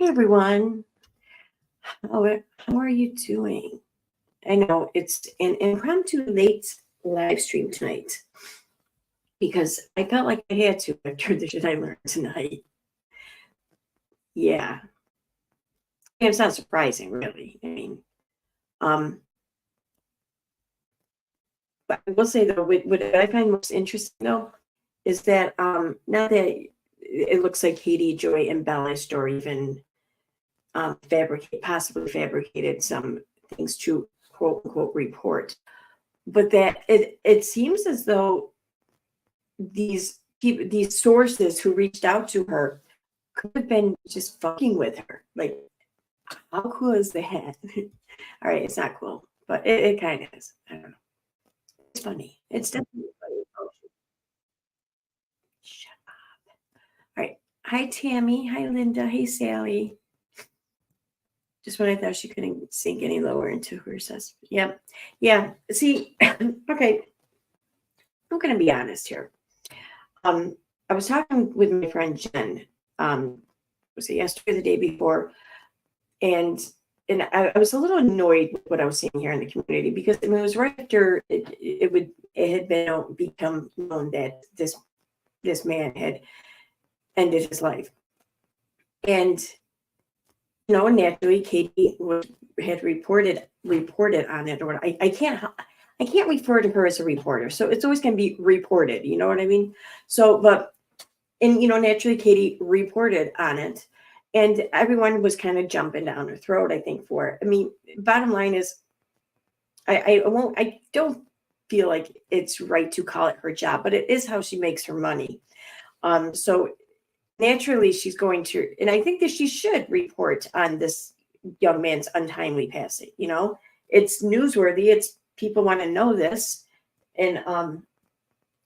Hey everyone, how are you doing? I know it's an impromptu late live stream tonight because I felt like I had to after the shit I learned tonight. Yeah, it's not surprising, really. Um, but I will say though, what I find most interesting though is that now that it looks like Katie, Joy, and Bella's story even possibly fabricated some things to quote unquote report, but that it seems as though these sources who reached out to her could have been just fucking with her. Like, how cool is that? All right, it's not cool, but it kind of is. I don't know. It's funny. It's definitely funny. Oh, shut up. All right. Hi, Tammy. Hi, Linda. Hey, Sally. Just when I thought she couldn't sink any lower into her assessment. Yep. Yeah. See, okay. I'm going to be honest here. I was talking with my friend Jen. Was it yesterday or the day before? And I was a little annoyed with what I was seeing here in the community because it was right after it had become known that this man had ended his life, and naturally Katie had reported on it, or I can't refer to her as a reporter, so it's always going to be reported. You know what I mean? So, but naturally Katie reported on it. And everyone was kind of jumping down her throat, I think, for it. I mean, bottom line is, I don't feel like it's right to call it her job, but it is how she makes her money. So naturally she's going to, and I think that she should report on this young man's untimely passing. It's newsworthy. It's people want to know this, and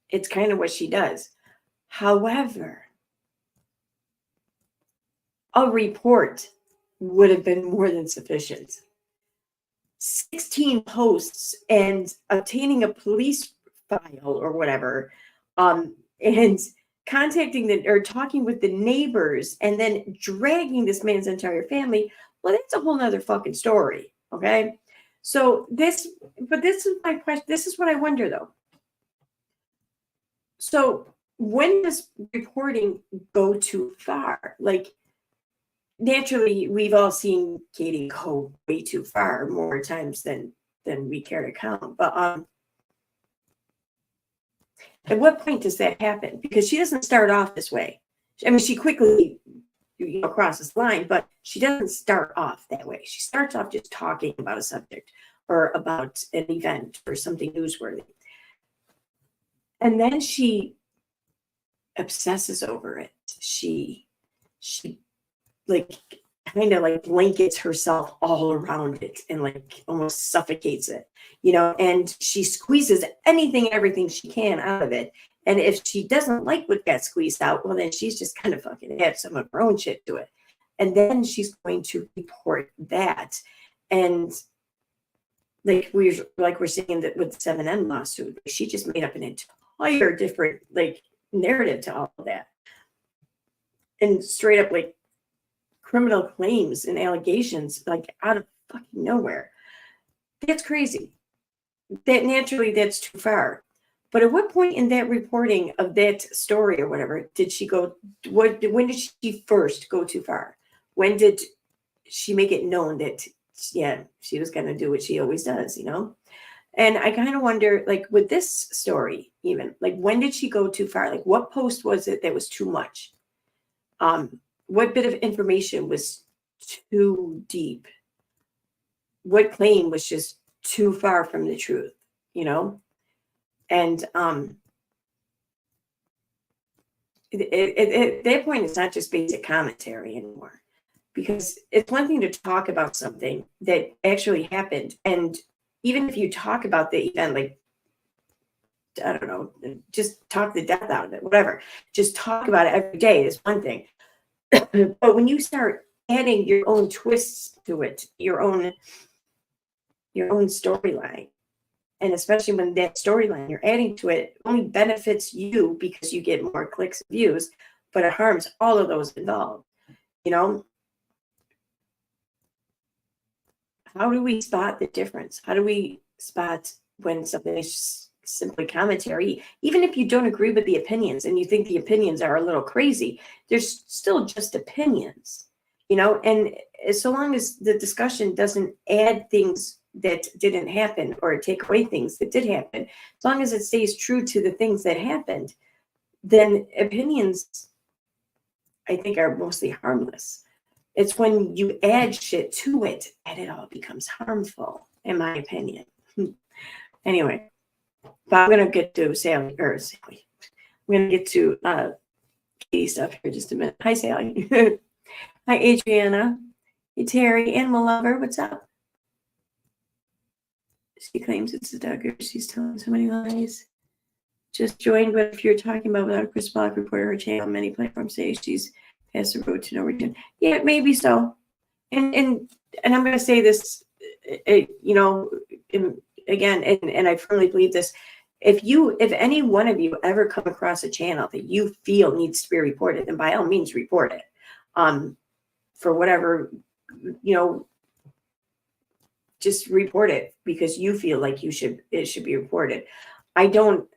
it's kind of what she does. However, a report would have been more than sufficient. 16 posts and obtaining a police file or whatever, and contacting or talking with the neighbors and then dragging this man's entire family. Well, that's a whole nother fucking story. Okay. So this is my question. This is what I wonder though. So when does reporting go too far? Like, naturally, we've all seen Katie go way too far more times than we care to count. But at what point does that happen? Because she doesn't start off this way. I mean, she quickly crosses the line, but she doesn't start off that way. She starts off just talking about a subject or about an event or something newsworthy, and then she obsesses over it. She like kind of like blankets herself all around it and like almost suffocates it, and she squeezes anything and everything she can out of it. And if she doesn't like what got squeezed out, well, then she's just kind of fucking add some of her own shit to it. And then she's going to report that. And we're seeing that with the 7M lawsuit, she just made up an entire different narrative to all of that. And straight up criminal claims and allegations out of fucking nowhere. That's crazy. Naturally that's too far. But at what point in that reporting of that story or whatever did she go? When did she first go too far? When did she make it known that she was going to do what she always does? And I kind of wonder, with this story, even when did she go too far? What post was it that was too much? What bit of information was too deep? What claim was just too far from the truth? And at that point, it's not just basic commentary anymore, because it's one thing to talk about something that actually happened. And even if you talk about the event, I don't know, just talk the death out of it, whatever, just talk about it every day is one thing. But when you start adding your own twists to it, your own storyline, and especially when that storyline you're adding to it only benefits you because you get more clicks and views, but it harms all of those involved, how do we spot the difference? How do we spot when something is just simply commentary? Even if you don't agree with the opinions and you think the opinions are a little crazy, there's still just opinions, and so long as the discussion doesn't add things that didn't happen or take away things that did happen, as long as it stays true to the things that happened, then opinions, I think, are mostly harmless. It's when you add shit to it and it all becomes harmful, in my opinion. Anyway, but I'm gonna get to Sally. I'm gonna get to Katie stuff here just a minute. Hi, Sally. Hi, Adriana. Hey, Terry, animal lover. What's up? She claims it's a dogger. She's telling so many lies. Just joined, but if you're talking about without a Chris Block reporter her channel, many platforms say she's past the road to no return. Yeah, maybe so. And I'm going to say this, again, and I firmly believe this. If any one of you ever come across a channel that you feel needs to be reported, then by all means report it. For whatever, just report it because you feel like it should be reported. I don't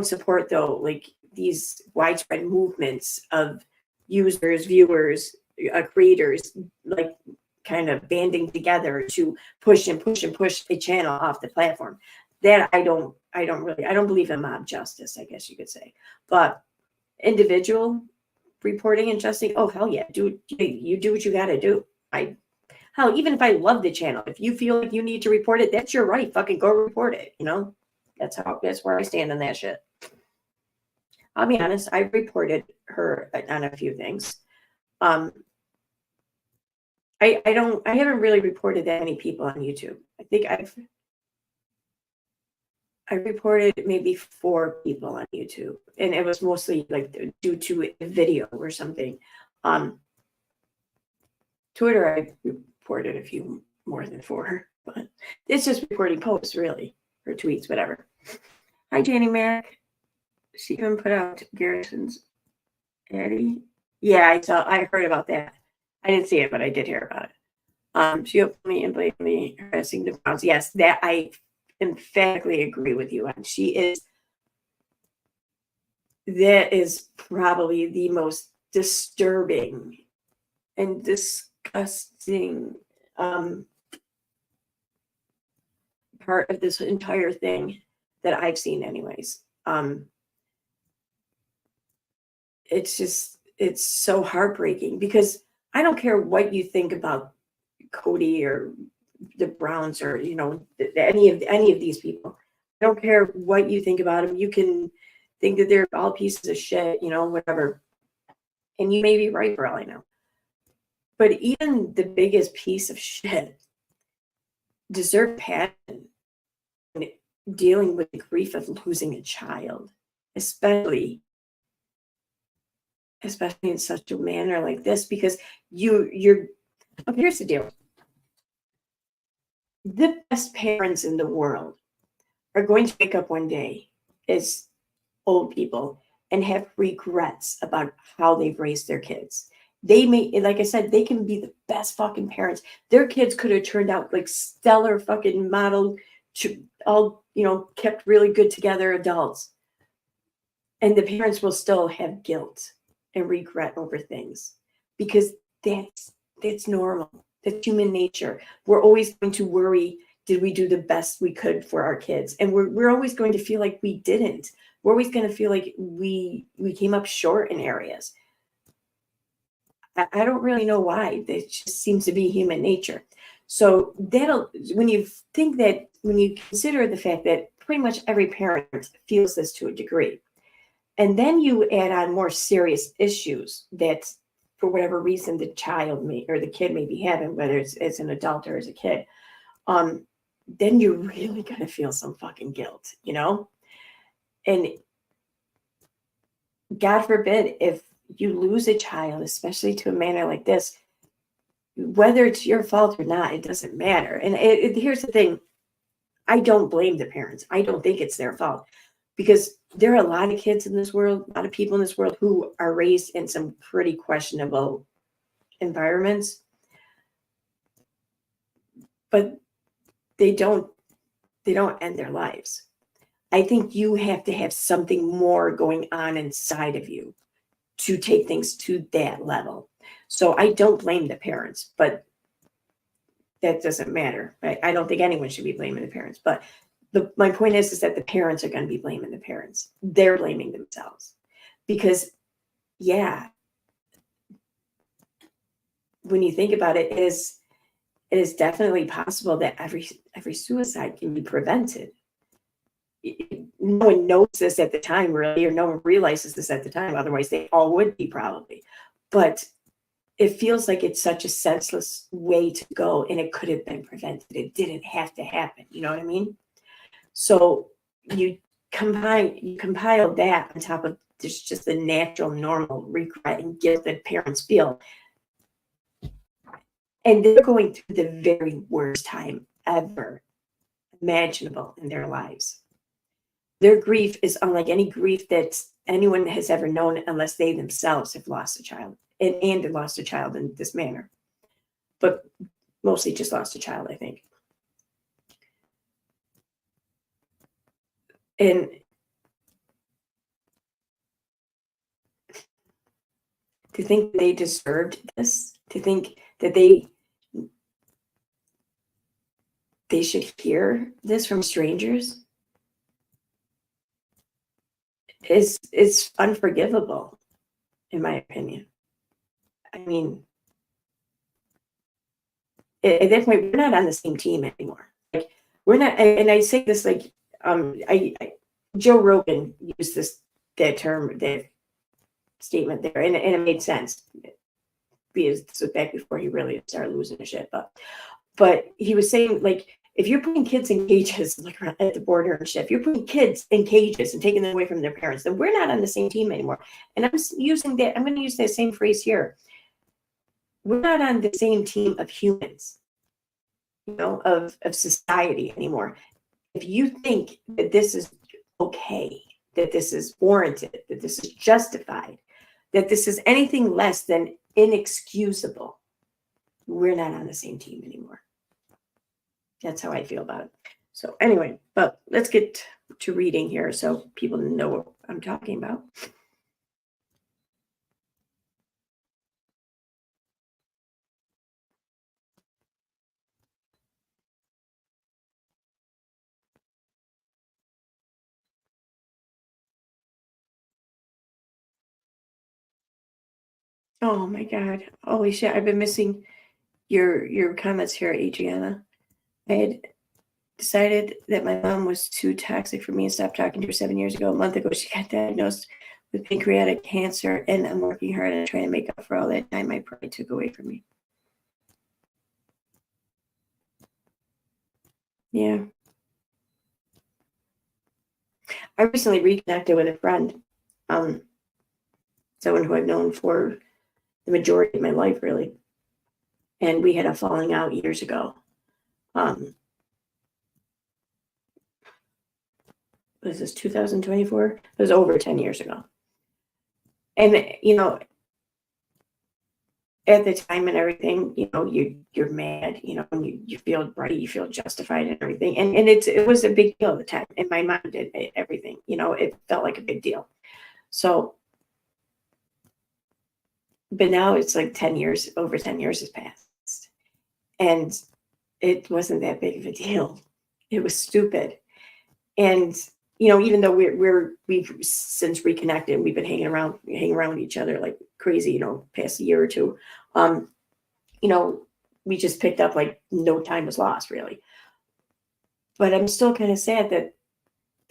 support, though, like these widespread movements of users, viewers, creators, like kind of banding together to push and push and push a channel off the platform. That I don't believe in mob justice, I guess you could say. But individual reporting and justing, oh hell yeah, you do what you got to do. Hell, even if I love the channel, if you feel like you need to report it, that's your right. Fucking go report it. That's where I stand on that shit. I'll be honest, I've reported her on a few things. I haven't really reported that many people on YouTube. I think I reported maybe 4 people on YouTube, and it was mostly like due to a video or something. Twitter, I reported a few more than 4, but it's just reporting posts, really, or tweets, whatever. Hi, Janie Mac. She even put out Garrison's Eddie. Yeah, I heard about that. I didn't see it, but I did hear about it. She opened me and blamed me harassing the Browns. Yes, that I emphatically agree with you on. That is probably the most disturbing and disgusting part of this entire thing that I've seen anyways. It's so heartbreaking because I don't care what you think about Cody or the Browns or any of these people. I don't care what you think about them. You can think that they're all pieces of shit, whatever. And you may be right for all I know. But even the biggest piece of shit deserve passion dealing with the grief of losing a child, especially in such a manner like this, because you're okay, here's the deal. The best parents in the world are going to wake up one day as old people and have regrets about how they've raised their kids. They may, like I said, they can be the best fucking parents. Their kids could have turned out like stellar fucking model, all, kept really good together adults. And the parents will still have guilt and regret over things because that's normal. That's human nature. We're always going to worry, did we do the best we could for our kids? And we're always going to feel like we didn't. We're always going to feel like we came up short in areas. I don't really know why. It just seems to be human nature. So when you consider the fact that pretty much every parent feels this to a degree, and then you add on more serious issues that for whatever reason the child or the kid may be having, whether it's as an adult or as a kid, then you're really going to feel some fucking guilt, And God forbid if you lose a child, especially to a manner like this, whether it's your fault or not, it doesn't matter. And here's the thing. I don't blame the parents. I don't think it's their fault because there are a lot of kids in this world, a lot of people in this world who are raised in some pretty questionable environments. but they don't end their lives. I think you have to have something more going on inside of you to take things to that level. So I don't blame the parents, but that doesn't matter. I don't think anyone should be blaming the parents. But my point is that the parents are going to be blaming the parents. They're blaming themselves because, yeah, when you think about it, it is definitely possible that every suicide can be prevented. No one knows this at the time, really, or no one realizes this at the time. Otherwise, they all would be probably. But it feels like it's such a senseless way to go, and it could have been prevented. It didn't have to happen. You know what I mean? So you compile that on top of just the natural, normal regret and guilt that parents feel, and they're going through the very worst time ever imaginable in their lives. Their grief is unlike any grief that anyone has ever known unless they themselves have lost a child and lost a child in this manner. But mostly just lost a child, I think. And to think they deserved this, to think that they should hear this from strangers is unforgivable, in my opinion. I mean, at that point, we're not on the same team anymore. Like, we're not, and I say this like, Joe Rogan used that term, that statement there, and it made sense because this was back before he really started losing his shit. But he was saying, like, if you're putting kids in cages, like at the border and shit, if you're putting kids in cages and taking them away from their parents, then we're not on the same team anymore. And I'm going to use that same phrase here. We're not on the same team of humans, of society anymore. If you think that this is okay, that this is warranted, that this is justified, that this is anything less than inexcusable, we're not on the same team anymore. That's how I feel about it. So anyway, but let's get to reading here so people know what I'm talking about. Oh my God. Holy shit. I've been missing your comments here, Adriana. I had decided that my mom was too toxic for me and stopped talking to her 7 years ago. A month ago, she got diagnosed with pancreatic cancer, and I'm working hard and trying to make up for all that time my pride took away from me. Yeah. I recently reconnected with a friend, someone who I've known for the majority of my life, really. And we had a falling out years ago. Was this 2024? It was over 10 years ago. And, at the time and everything, you're mad, and you feel right, you feel justified and everything. And it was a big deal at the time. In my mind, everything, it felt like a big deal. So, but now it's like 10 years, over 10 years has passed. And it wasn't that big of a deal. It was stupid. And, even though we've since reconnected, we've been hanging around with each other like crazy, past a year or two. We just picked up like no time was lost, really. But I'm still kind of sad that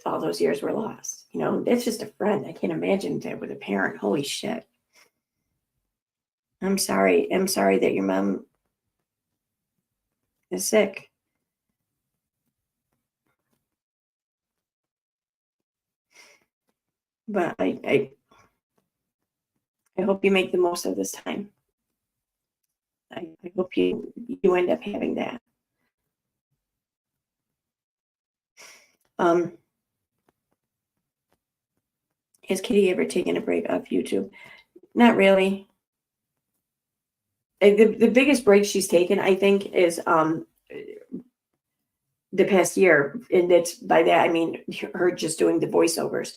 all those years were lost. It's just a friend. I can't imagine that with a parent. Holy shit. I'm sorry. I'm sorry that your mom is sick. But I hope you make the most of this time. I hope you end up having that. Has Kitty ever taken a break off YouTube? Not really. The biggest break she's taken, I think, is the past year, and it's by that I mean her just doing the voiceovers.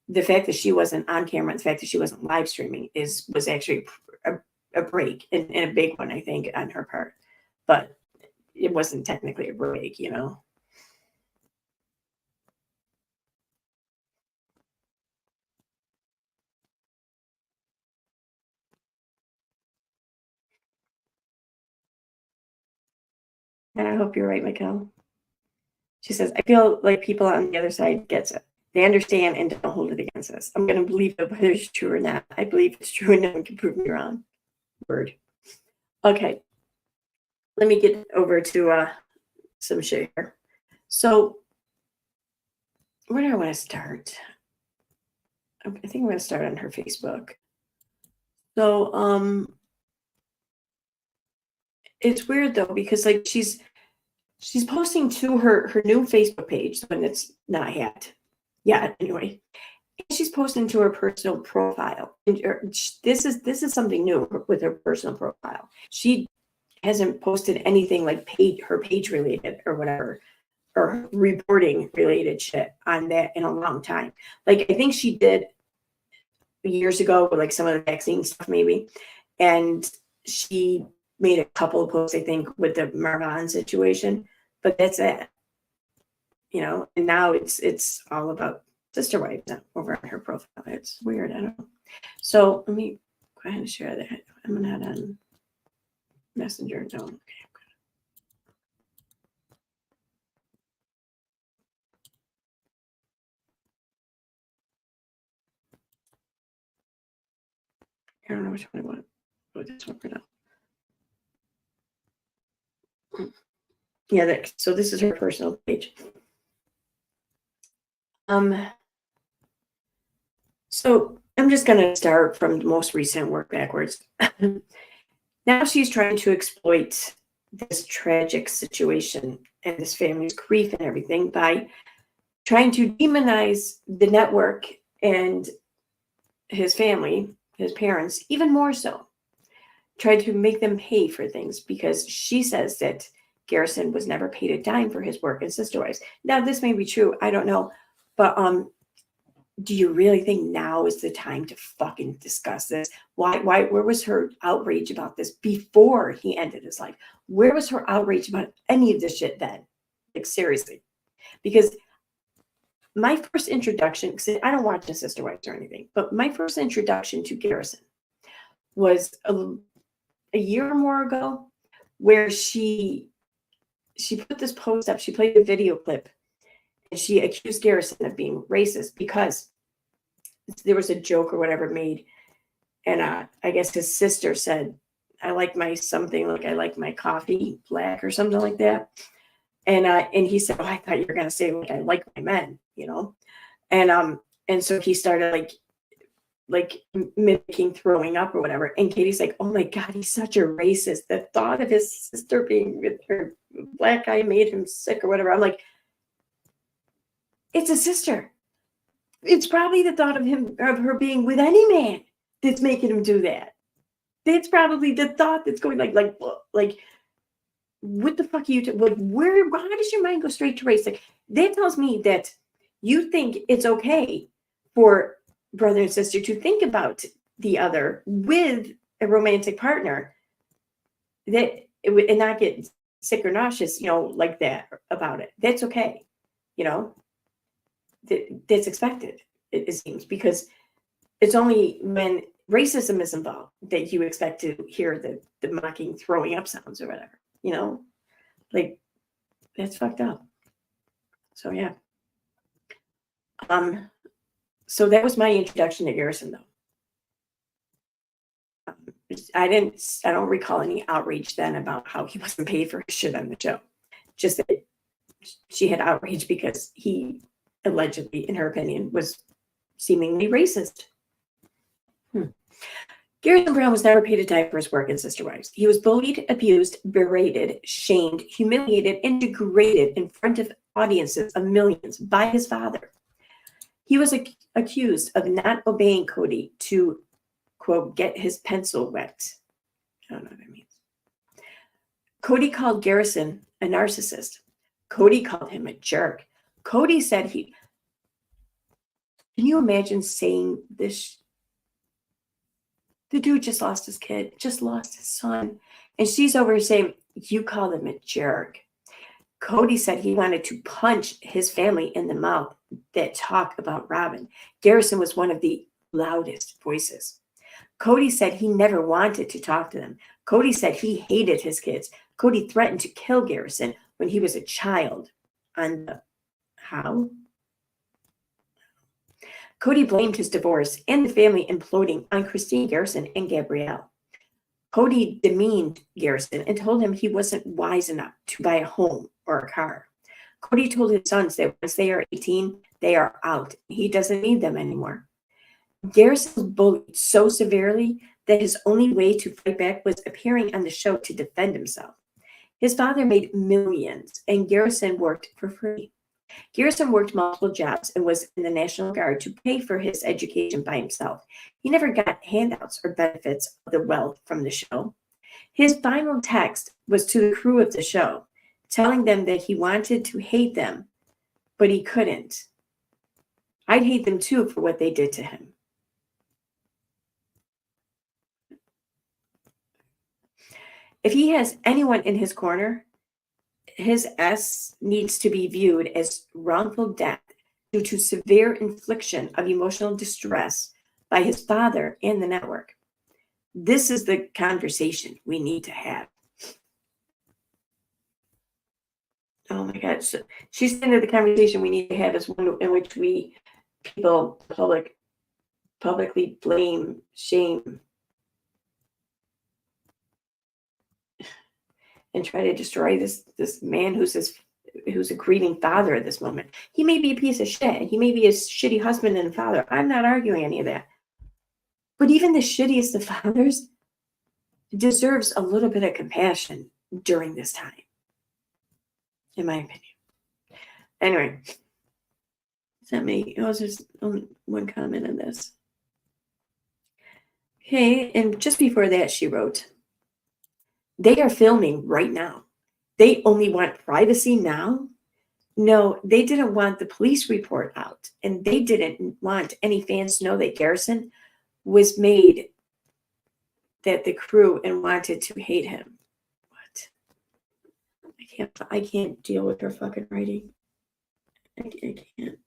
The fact that she wasn't on camera, the fact that she wasn't live streaming was actually a break and a big one, I think, on her part. But it wasn't technically a break, you know. And I hope you're right, Mikkel. She says, I feel like people on the other side gets it. They understand and don't hold it against us. I'm going to believe it, whether it's true or not. I believe it's true and no one can prove me wrong. Word. Okay. Let me get over to some shit here. So, where do I want to start? I think I'm going to start on her Facebook. So, it's weird though, because like she's posting to her new Facebook page when it's not yet anyway. And she's posting to her personal profile. And this is something new with her personal profile. She hasn't posted anything like her page related or whatever, or reporting related shit on that in a long time. Like I think she did years ago with like some of the vaccine stuff maybe, and she made a couple of posts I think with the Marvin situation, but that's it, you know. And now it's all about sister wives over on her profile. It's weird. I don't know. So let me go ahead and share that. I'm not on Messenger. No. Okay. I don't know which one I want. Oh, this one for now. Yeah, so this is her personal page. So I'm just gonna start from the most recent work backwards. Now she's trying to exploit this tragic situation and this family's grief and everything by trying to demonize the network and his family, his parents, even more so. Try to make them pay for things because she says that Garrison was never paid a dime for his work in Sister Wives. Now, this may be true. I don't know. But do you really think now is the time to fucking discuss this? Where was her outrage about this before he ended his life? Where was her outrage about any of this shit then? Like, seriously. Because my first introduction, because I don't watch the Sister Wives or anything, but my first introduction to Garrison was a year or more ago, where she put this post up. She played a video clip, and she accused Garrison of being racist because there was a joke or whatever made, and I guess his sister said, "I like my something like I like my coffee black" or something like that, and he said, "Oh, I thought you were gonna say like I like my men," you know, and so he started like mimicking throwing up or whatever. And Katie's like, oh my God, he's such a racist. The thought of his sister being with her black guy made him sick or whatever. I'm like, it's a sister. It's probably the thought of her being with any man that's making him do that. That's probably the thought that's going like, what the fuck are you, why does your mind go straight to race? Like, that tells me that you think it's okay for brother and sister to think about the other with a romantic partner and not get sick or nauseous, you know, like that about it. That's okay. You know, that's expected, it seems, because it's only when racism is involved that you expect to hear the mocking throwing up sounds or whatever, you know, like that's fucked up. So yeah. So that was my introduction to Garrison, though. I don't recall any outrage then about how he wasn't paid for his shit on the show. Just that she had outrage because he allegedly, in her opinion, was seemingly racist. Garrison Brown was never paid a dime for his work in Sister Wives. He was bullied, abused, berated, shamed, humiliated, and degraded in front of audiences of millions by his father. He was accused of not obeying Cody to, quote, get his pencil wet. I don't know what that means. Cody called Garrison a narcissist. Cody called him a jerk. Cody said he, can you imagine saying this? The dude just lost his kid, just lost his son. And she's over here saying, you called him a jerk. Cody said he wanted to punch his family in the mouth that talk about Robin. Garrison was one of the loudest voices. Cody said he never wanted to talk to them. Cody said he hated his kids. Cody threatened to kill Garrison when he was a child. On the how? Cody blamed his divorce and the family imploding on Christine Garrison and Gabrielle. Cody demeaned Garrison and told him he wasn't wise enough to buy a home or a car. Cody told his sons that once they are 18, they are out. He doesn't need them anymore. Garrison was bullied so severely that his only way to fight back was appearing on the show to defend himself. His father made millions, and Garrison worked for free. Garrison worked multiple jobs and was in the National Guard to pay for his education by himself. He never got handouts or benefits of the wealth from the show. His final text was to the crew of the show, telling them that he wanted to hate them, but he couldn't. I'd hate them too for what they did to him. If he has anyone in his corner, his S needs to be viewed as wrongful death due to severe infliction of emotional distress by his father and the network. This is the conversation we need to have. Oh my God. So she's saying that the conversation we need to have is one in which we people publicly blame, shame, and try to destroy this man who's a grieving father at this moment. He may be a piece of shit. He may be a shitty husband and father. I'm not arguing any of that. But even the shittiest of fathers deserves a little bit of compassion during this time, in my opinion. Anyway, it's not me. It was just one comment on this. Okay, and just before that, she wrote, they are filming right now. They only want privacy now? No, they didn't want the police report out, and they didn't want any fans to know that Garrison was made that the crew and wanted to hate him. What? I can't deal with her fucking writing. I can't.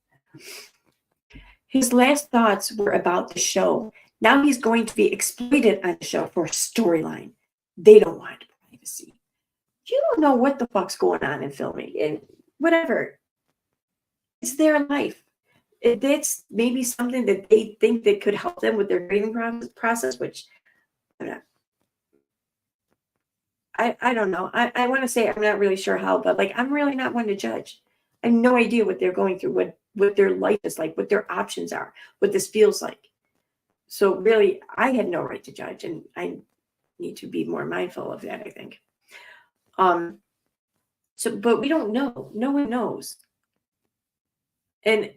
His last thoughts were about the show. Now he's going to be exploited on the show for a storyline. They don't want privacy. You don't know what the fuck's going on in filming and whatever. It's their life. That's maybe something that they think that could help them with their grieving process, which I don't know. I want to say I'm not really sure how, but like I'm really not one to judge. I have no idea what they're going through, what their life is like, what their options are, what this feels like. So really, I had no right to judge, and I need to be more mindful of that, I think. So, but we don't know. No one knows. And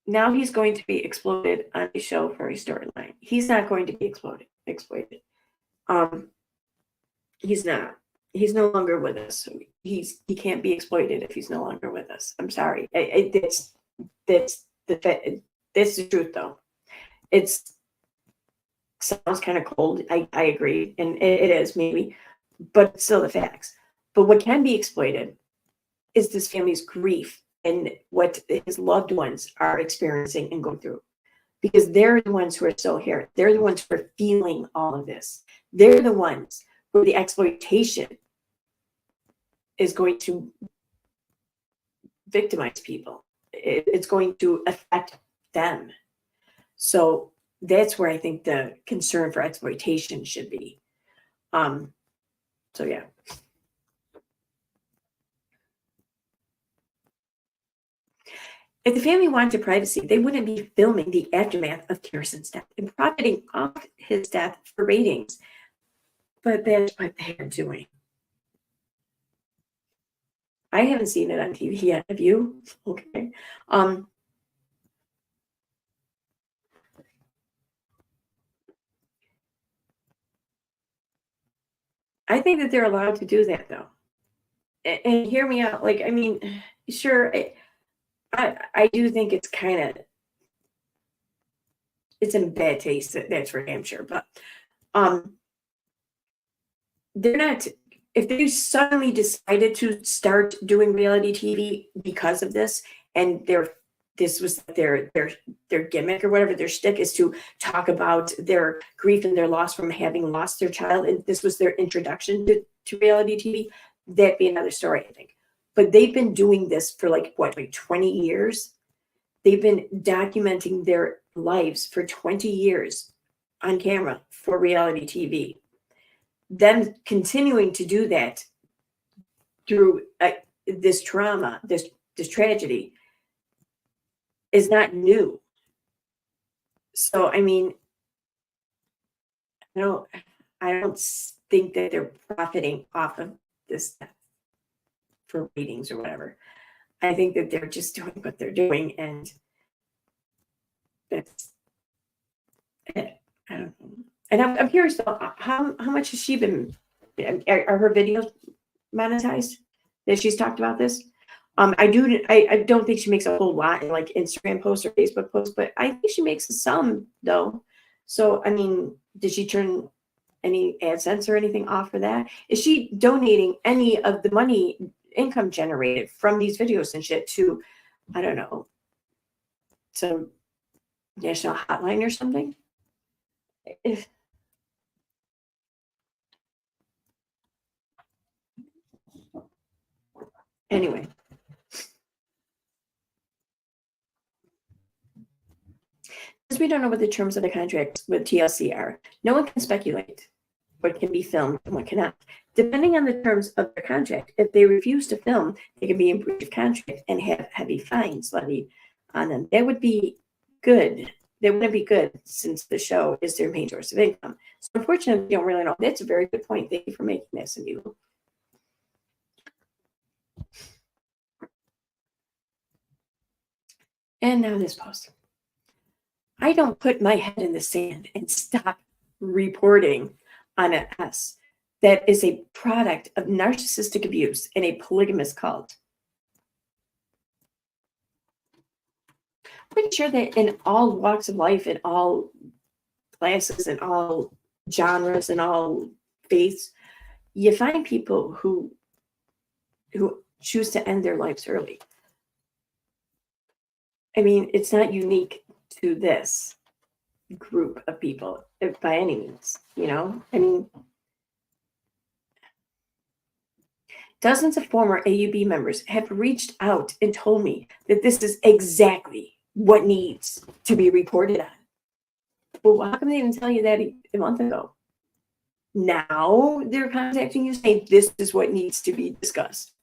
now he's going to be exploited on the show for a storyline. He's not going to be exploited. He's not. He's no longer with us. So he can't be exploited if he's no longer with us. I'm sorry. That's the truth, though. It sounds kind of cold. I agree, and it is maybe, but it's still the facts. But what can be exploited is this family's grief and what his loved ones are experiencing and going through, because they're the ones who are still here. They're the ones who are feeling all of this. They're the ones where the exploitation is going to victimize people. It's going to affect them. So that's where I think the concern for exploitation should be. So yeah. If the family wanted privacy, they wouldn't be filming the aftermath of Garrison's death and profiting off his death for ratings. But that's what they're doing. I haven't seen it on TV yet. Have you? Okay. I think that they're allowed to do that though. And hear me out. Like, I mean, sure, I do think it's kind of it's in bad taste. That's for damn sure. But um, they're not. If they suddenly decided to start doing reality TV because of this, and this was their gimmick or whatever, their shtick is to talk about their grief and their loss from having lost their child, and this was their introduction to reality TV, that'd be another story, I think. But they've been doing this for like 20 years. They've been documenting their lives for 20 years on camera for reality TV. Them continuing to do that through this trauma, this tragedy, is not new. So I mean, I don't think that they're profiting off of this for ratings or whatever. I think that they're just doing what they're doing, and that's it. I don't know. And I'm curious though, how much has she been? Are her videos monetized? That she's talked about this. I don't think she makes a whole lot in like Instagram posts or Facebook posts, but I think she makes some though. So I mean, did she turn any AdSense or anything off for that? Is she donating any of the money income generated from these videos and shit to, I don't know, some national hotline or something? If anyway, since we don't know what the terms of the contract with TLC are, no one can speculate what can be filmed and what cannot. Depending on the terms of their contract, if they refuse to film, they can be in breach of contract and have heavy fines levied on them. That would be good. That wouldn't be good since the show is their main source of income. So unfortunately, we don't really know. That's a very good point. Thank you for making this, and you. And now this post. I don't put my head in the sand and stop reporting on an S that is a product of narcissistic abuse and a polygamous cult. Pretty sure that in all walks of life, in all classes, in all genres, in all faiths, you find people who choose to end their lives early. I mean, it's not unique to this group of people by any means, you know? I mean, dozens of former AUB members have reached out and told me that this is exactly what needs to be reported on. Well, how come they didn't tell you that a month ago? Now they're contacting you saying this is what needs to be discussed.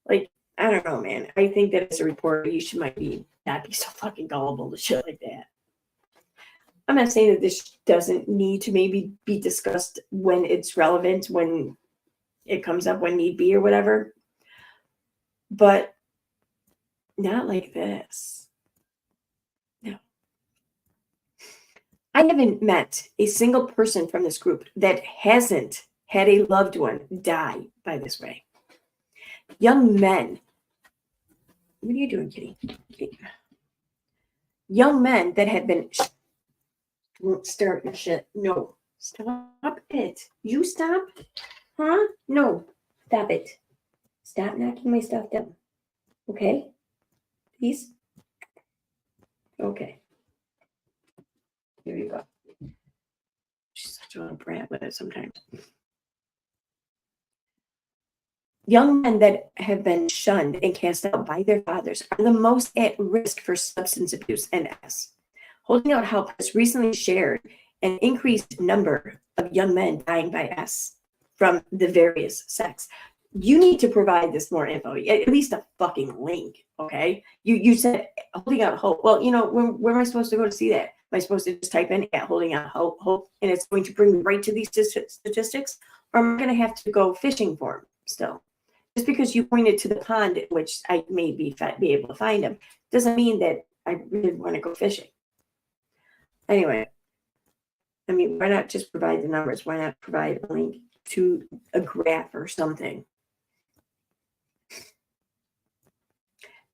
Like, I don't know, man. I think that as a reporter, you should not be so fucking gullible to shit like that. I'm not saying that this doesn't need to maybe be discussed when it's relevant, when it comes up, when need be or whatever, but not like this. No. I haven't met a single person from this group that hasn't had a loved one die by this way. Young men. What are you doing, kitty? Young men that have been. Won't start your shit. No. Stop it. You stop? Huh? No. Stop it. Stop knocking my stuff down. Okay? Please? Okay. Here you go. She's such a little brat with it sometimes. Young men that have been shunned and cast out by their fathers are the most at risk for substance abuse and S. Holding Out Help has recently shared an increased number of young men dying by S from the various sects. You need to provide this more info, at least a fucking link, okay? You said Holding Out Hope. Well, you know, where am I supposed to go to see that? Am I supposed to just type in Holding Out Hope, and it's going to bring me right to these statistics? Or am I going to have to go fishing for them still? Just because you pointed to the pond in which I may be able to find them doesn't mean that I really want to go fishing. Anyway, I mean, why not just provide the numbers? Why not provide a link to a graph or something.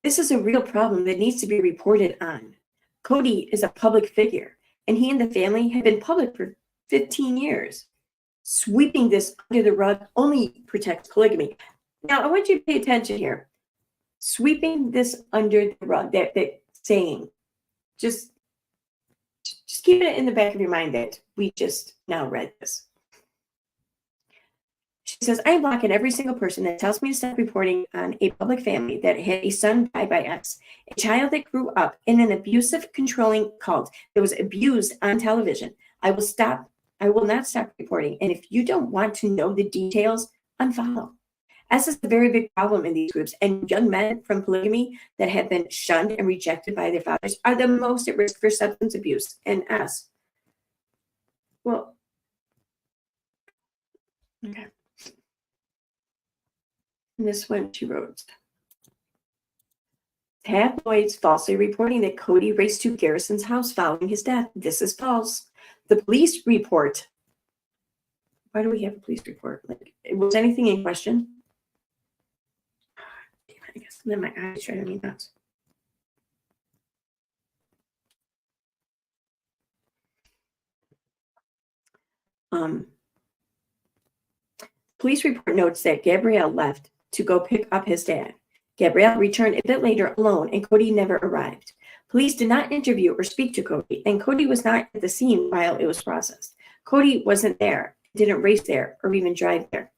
This is a real problem that needs to be reported on. Cody is a public figure, and he and the family have been public for 15 years. Sweeping this under the rug only protects polygamy. Now, I want you to pay attention here. Sweeping this under the rug, that saying, just keep it in the back of your mind that we just now read this. She says, I am blocking every single person that tells me to stop reporting on a public family that had a son die by X, a child that grew up in an abusive, controlling cult that was abused on television. I will not stop reporting. And if you don't want to know the details, unfollow. S is a very big problem in these groups, and young men from polygamy that have been shunned and rejected by their fathers are the most at risk for substance abuse. And S. Well, okay. And this one she wrote. Tabloids falsely reporting that Cody raced to Garrison's house following his death. This is false. The police report. Why do we have a police report? Like, was anything in question? I guess then my eyes driving me nuts. Police report notes that Gabrielle left to go pick up his dad. Gabrielle returned a bit later alone, and Cody never arrived. Police did not interview or speak to Cody, and Cody was not at the scene while it was processed. Cody wasn't there, didn't race there, or even drive there.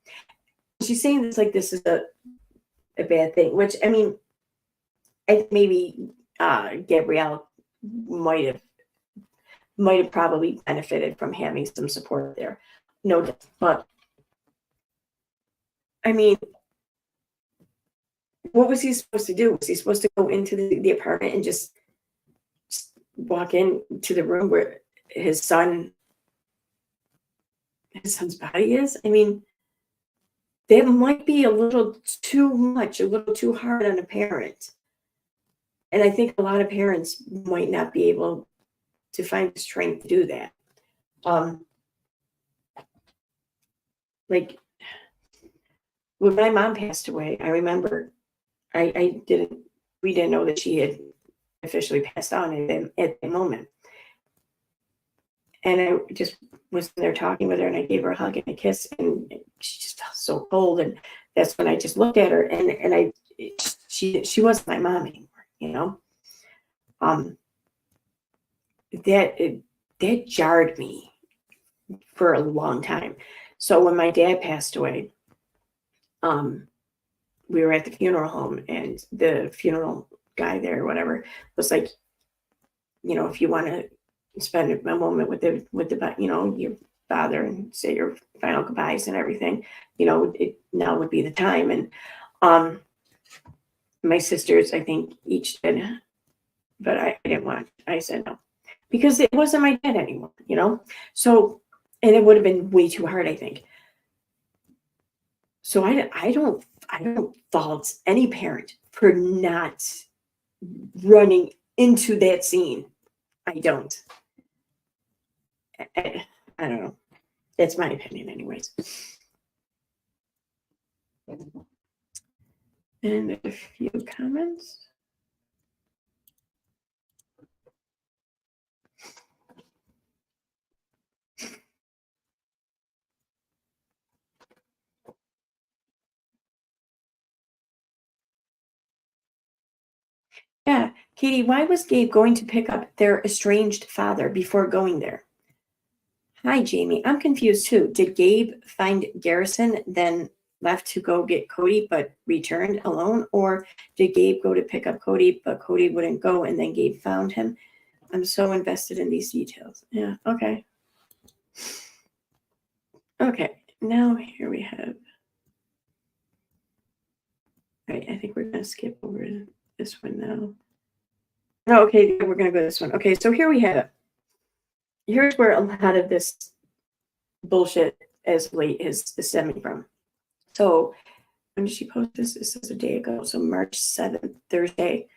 She's saying this like this is a bad thing, which, I mean, I think maybe Gabrielle might have probably benefited from having some support there. No doubt. But, I mean, what was he supposed to do? Was he supposed to go into the apartment and just walk into the room where his son's body is? I mean, that might be a little too much, a little too hard on a parent. And I think a lot of parents might not be able to find the strength to do that. Like when my mom passed away, I remember we didn't know that she had officially passed on at the moment. And I just was there talking with her, and I gave her a hug and a kiss, and she just felt so cold. And that's when I just looked at her, and she wasn't my mom anymore, you know. That jarred me for a long time. So when my dad passed away, we were at the funeral home, and the funeral guy there, or whatever, was like, you know, if you want to spend a moment with the your father and say your final goodbyes and everything, you know, now would be the time. And my sisters, I think, each did, but I didn't want. I said no, because it wasn't my dad anymore, you know. So, and it would have been way too hard, I think. So I don't fault any parent for not running into that scene. I don't. I don't know. That's my opinion, anyways. And a few comments. Yeah, Katie, why was Gabe going to pick up their estranged father before going there? Hi, Jamie. I'm confused too. Did Gabe find Garrison, then left to go get Cody, but returned alone? Or did Gabe go to pick up Cody, but Cody wouldn't go, and then Gabe found him? I'm so invested in these details. Yeah, okay. Okay, now here we have. All right, I think we're going to skip over this one now. No, okay, we're going to go to this one. Okay, so here we have it. Here's where a lot of this bullshit as late is stemming from. So when did she post this? This is a day ago. So March 7th, Thursday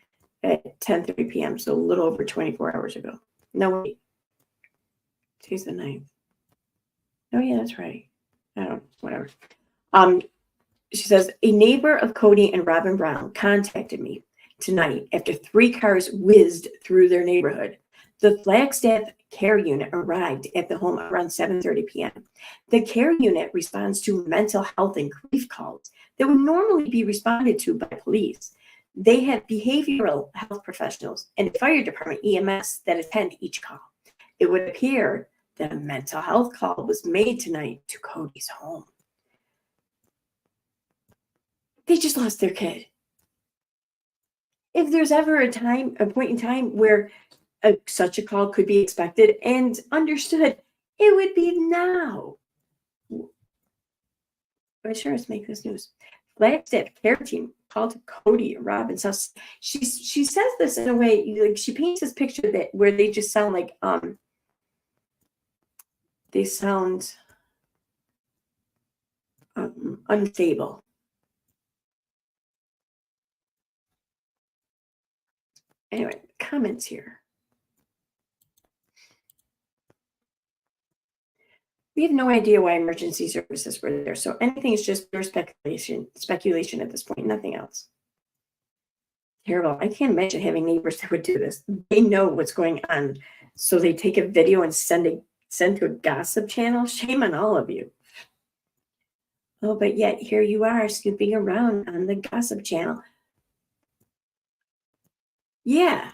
at 10:30 p.m. So a little over 24 hours ago. No, wait. Today's the 9th. Oh, yeah, that's right. I don't, whatever. She says, a neighbor of Cody and Robin Brown contacted me tonight after 3 cars whizzed through their neighborhood. The Flagstaff care unit arrived at the home around 7:30 p.m. The care unit responds to mental health and grief calls that would normally be responded to by police. They have behavioral health professionals and a fire department EMS that attend each call. It would appear that a mental health call was made tonight to Cody's home. They just lost their kid. If there's ever a point in time where such a call could be expected and understood, it would be now. But sure, let's make this news. Flagstaff care team called Cody Robbins' house. She says this in a way, like she paints this picture that where they just sound like they sound unstable. Anyway, comments here. We have no idea why emergency services were there, so anything is just pure speculation at this point, nothing else. Terrible. I can't imagine having neighbors that would do this. They know what's going on, so they take a video and send to a gossip channel. Shame on all of you. Oh, but yet here you are snooping around on the gossip channel. Yeah,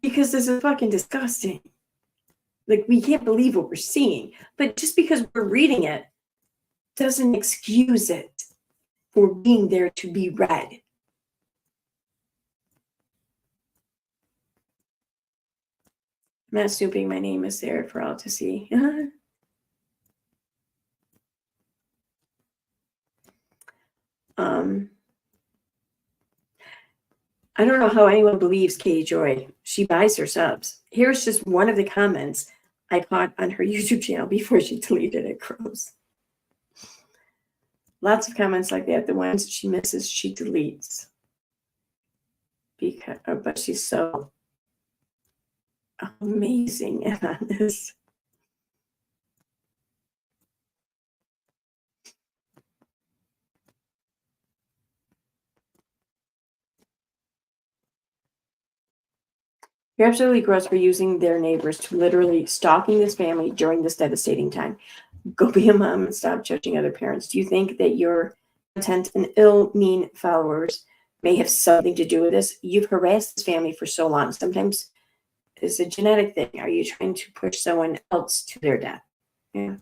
because this is fucking disgusting. Like, we can't believe what we're seeing, but just because we're reading it doesn't excuse it for being there to be read. I'm not snooping. My name is there for all to see. I don't know how anyone believes Katie Joy. She buys her subs. Here's just one of the comments I caught on her YouTube channel before she deleted it. Gross. Lots of comments like that. The ones she misses, she deletes. But she's so amazing and honest. You're absolutely gross for using their neighbors to literally stalking this family during this devastating time. Go be a mom and stop judging other parents. Do you think that your content and mean followers may have something to do with this? You've harassed this family for so long. Sometimes it's a genetic thing. Are you trying to push someone else to their death? Yeah.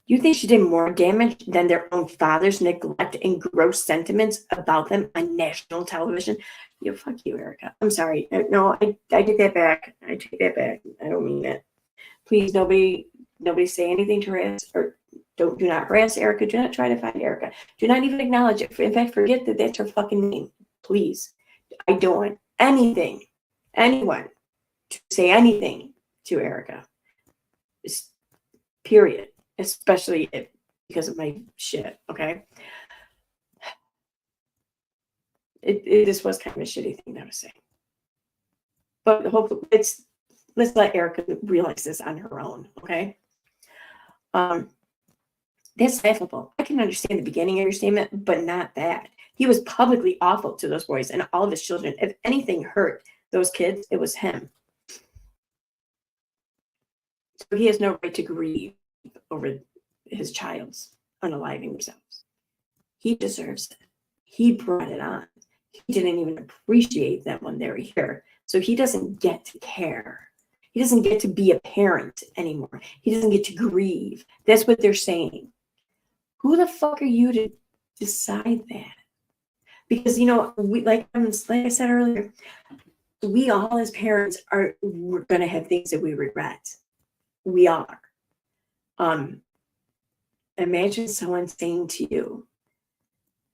You think she did more damage than their own father's neglect and gross sentiments about them on national television? You fuck you, Erica. I'm sorry. No, I take that back. I take that back. I don't mean it. Please, nobody say anything to harass or do not harass Erica. Do not try to find Erica. Do not even acknowledge it. In fact, forget that that's her fucking name. Please. I don't want anyone to say anything to Erica. Period. Especially because of my shit, okay? It just was kind of a shitty thing that I was saying. But hopefully, let's let Erica realize this on her own, okay? That's laughable. I can understand the beginning of your statement, but not that. He was publicly awful to those boys and all of his children. If anything hurt those kids, it was him. So he has no right to grieve over his child's unaliving themselves. He deserves it. He brought it on. He didn't even appreciate them when they were here. So he doesn't get to care. He doesn't get to be a parent anymore. He doesn't get to grieve. That's what they're saying. Who the fuck are you to decide that? Because, we, like I said earlier, we all as parents we're going to have things that we regret. We are. Imagine someone saying to you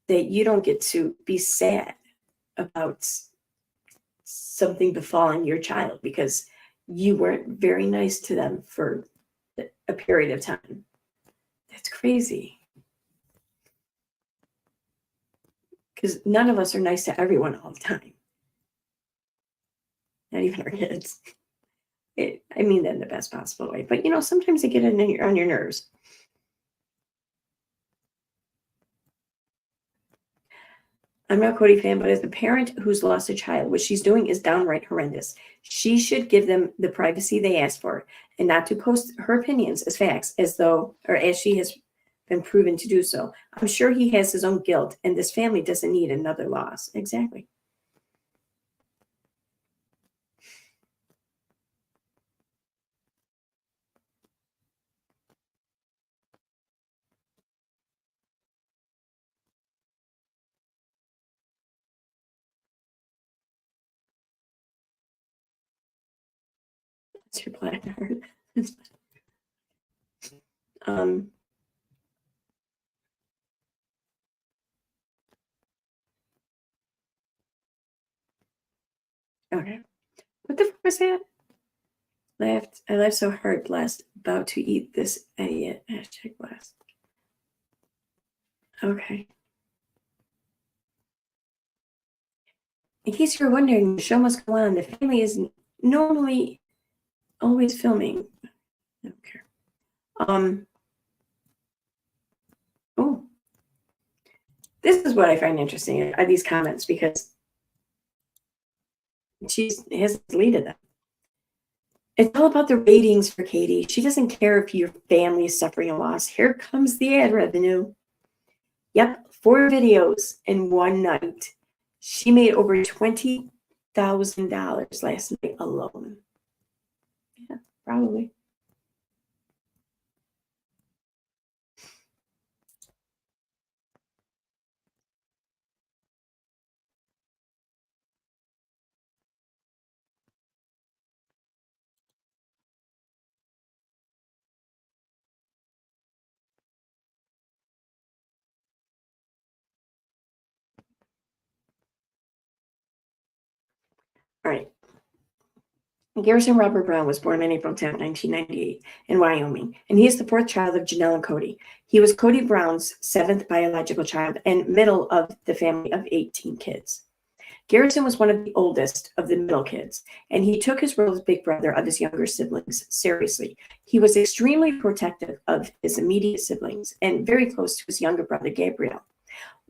that you don't get to be sad about something befalling your child because you weren't very nice to them for a period of time. That's crazy. Because none of us are nice to everyone all the time. Not even our kids. I mean that in the best possible way, but sometimes they get on your nerves. I'm not a Cody fan, but as a parent who's lost a child, what she's doing is downright horrendous. She should give them the privacy they asked for and not to post her opinions as facts as though, or as she has been proven to do so. I'm sure he has his own guilt, and this family doesn't need another loss. Exactly. That's your black card. um, okay. What the fuck was that? I laughed so hard, blast. About to eat this idiot. Hashtag blast. Okay. In case you're wondering, the show must go on. The family is normally always filming. I don't care. Oh, this is what I find interesting are these comments because she has deleted them. It's all about the ratings for Katie. She doesn't care if your family is suffering a loss. Here comes the ad revenue. Yep, 4 videos in one night. She made over $20,000 last night alone. Yeah, probably. All right. Garrison Robert Brown was born on April 10, 1998, in Wyoming, and he is the 4th child of Janelle and Cody. He was Cody Brown's 7th biological child and middle of the family of 18 kids. Garrison was one of the oldest of the middle kids, and he took his role as big brother of his younger siblings seriously. He was extremely protective of his immediate siblings and very close to his younger brother, Gabriel.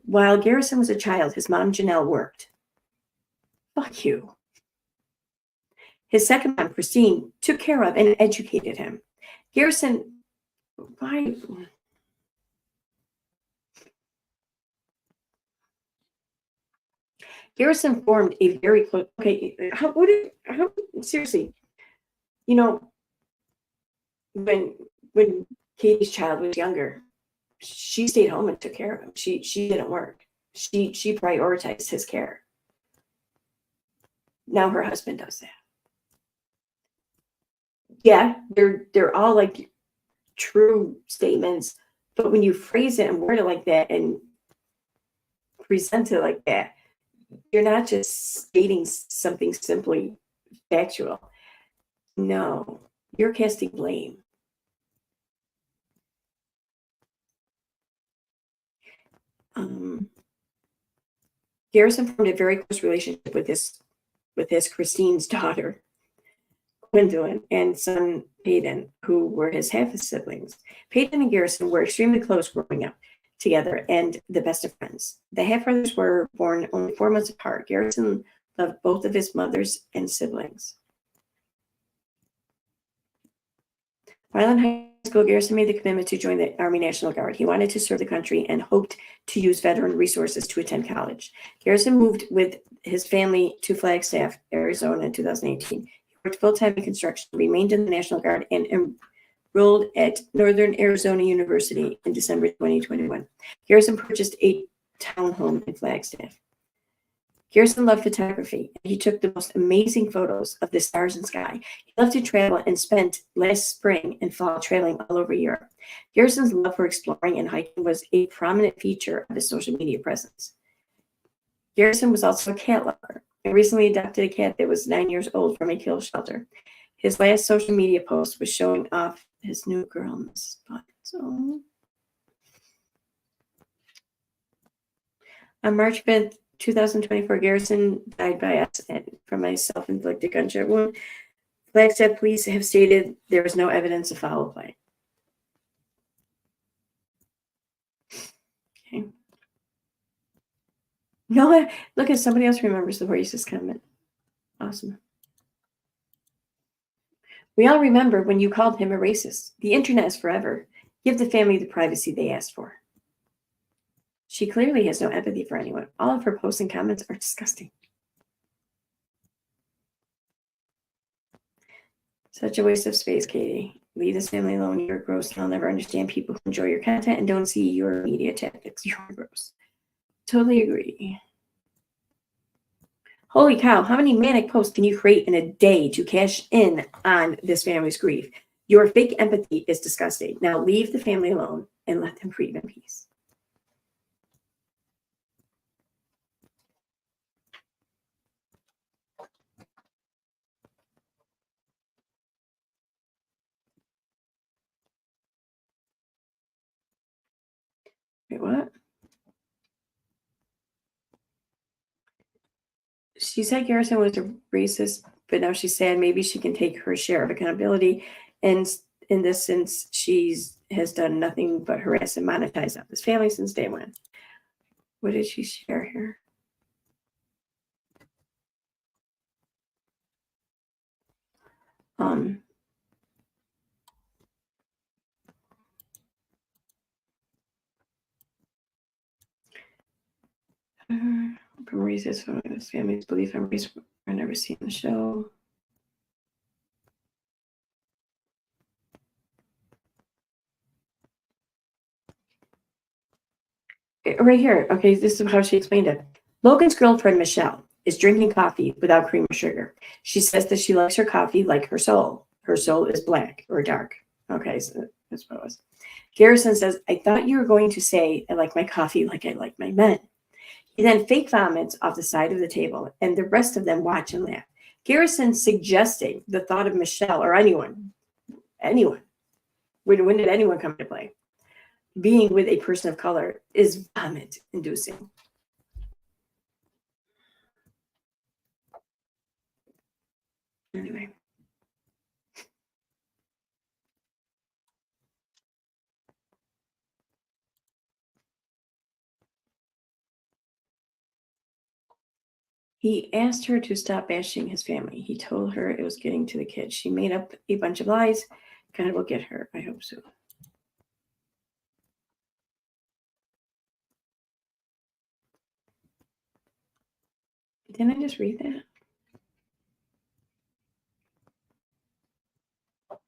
While Garrison was a child, his mom, Janelle, worked. Fuck you. His second mom, Christine, took care of and educated him. Garrison, why? Garrison formed a very close. Okay, how seriously? You know, when Katie's child was younger, she stayed home and took care of him. She didn't work. She prioritized his care. Now her husband does that. Yeah, they're all like true statements, but when you phrase it and word it like that and present it like that, you're not just stating something simply factual. No, you're casting blame. Garrison formed a very close relationship with his Christine's daughter, Gwendolyn, and son Peyton, who were his half siblings. Peyton and Garrison were extremely close growing up together and the best of friends. The half brothers were born only 4 months apart. Garrison loved both of his mothers and siblings. While in high school, Garrison made the commitment to join the Army National Guard. He wanted to serve the country and hoped to use veteran resources to attend college. Garrison moved with his family to Flagstaff, Arizona in 2018. He worked full-time in construction, remained in the National Guard, and enrolled at Northern Arizona University in December 2021. Garrison purchased a townhome in Flagstaff. Garrison loved photography, and he took the most amazing photos of the stars and sky. He loved to travel and spent last spring and fall traveling all over Europe. Garrison's love for exploring and hiking was a prominent feature of his social media presence. Garrison was also a cat lover and recently adopted a cat that was 9 years old from a kill shelter. His last social media post was showing off his new girl in the spot. So, on March 5th, 2024, Garrison died by accident from a self-inflicted gunshot wound Flagstaff police have stated there is no evidence of foul play. Okay. No, look at somebody else remembers the racist comment. Awesome. We all remember when you called him a racist. The internet is forever. Give the family the privacy they asked for. She clearly has no empathy for anyone. All of her posts and comments are disgusting. Such a waste of space, Katie. Leave this family alone. You're gross. I'll never understand people who enjoy your content and don't see your media tactics. You're gross. Totally agree. Holy cow, how many manic posts can you create in a day to cash in on this family's grief? Your fake empathy is disgusting. Now leave the family alone and let them grieve in peace. Wait, what? She said Garrison was a racist, but now she's sad maybe she can take her share of accountability. And in this sense, has done nothing but harass and monetize up this family since day one. What did she share here? From racist from this family's belief in race, I've never seen the show. Right here. Okay, this is how she explained it. Logan's girlfriend, Michelle, is drinking coffee without cream or sugar. She says that she likes her coffee like her soul. Her soul is black or dark. Okay, so that's what it was. Garrison says, I thought you were going to say, I like my coffee like I like my men. He then fake vomits off the side of the table, and the rest of them watch and laugh. Garrison suggesting the thought of Michelle or anyone. When did anyone come to play? Being with a person of color is vomit inducing. Anyway. He asked her to stop bashing his family. He told her it was getting to the kids. She made up a bunch of lies. God will get her. I hope so. Didn't I just read that? All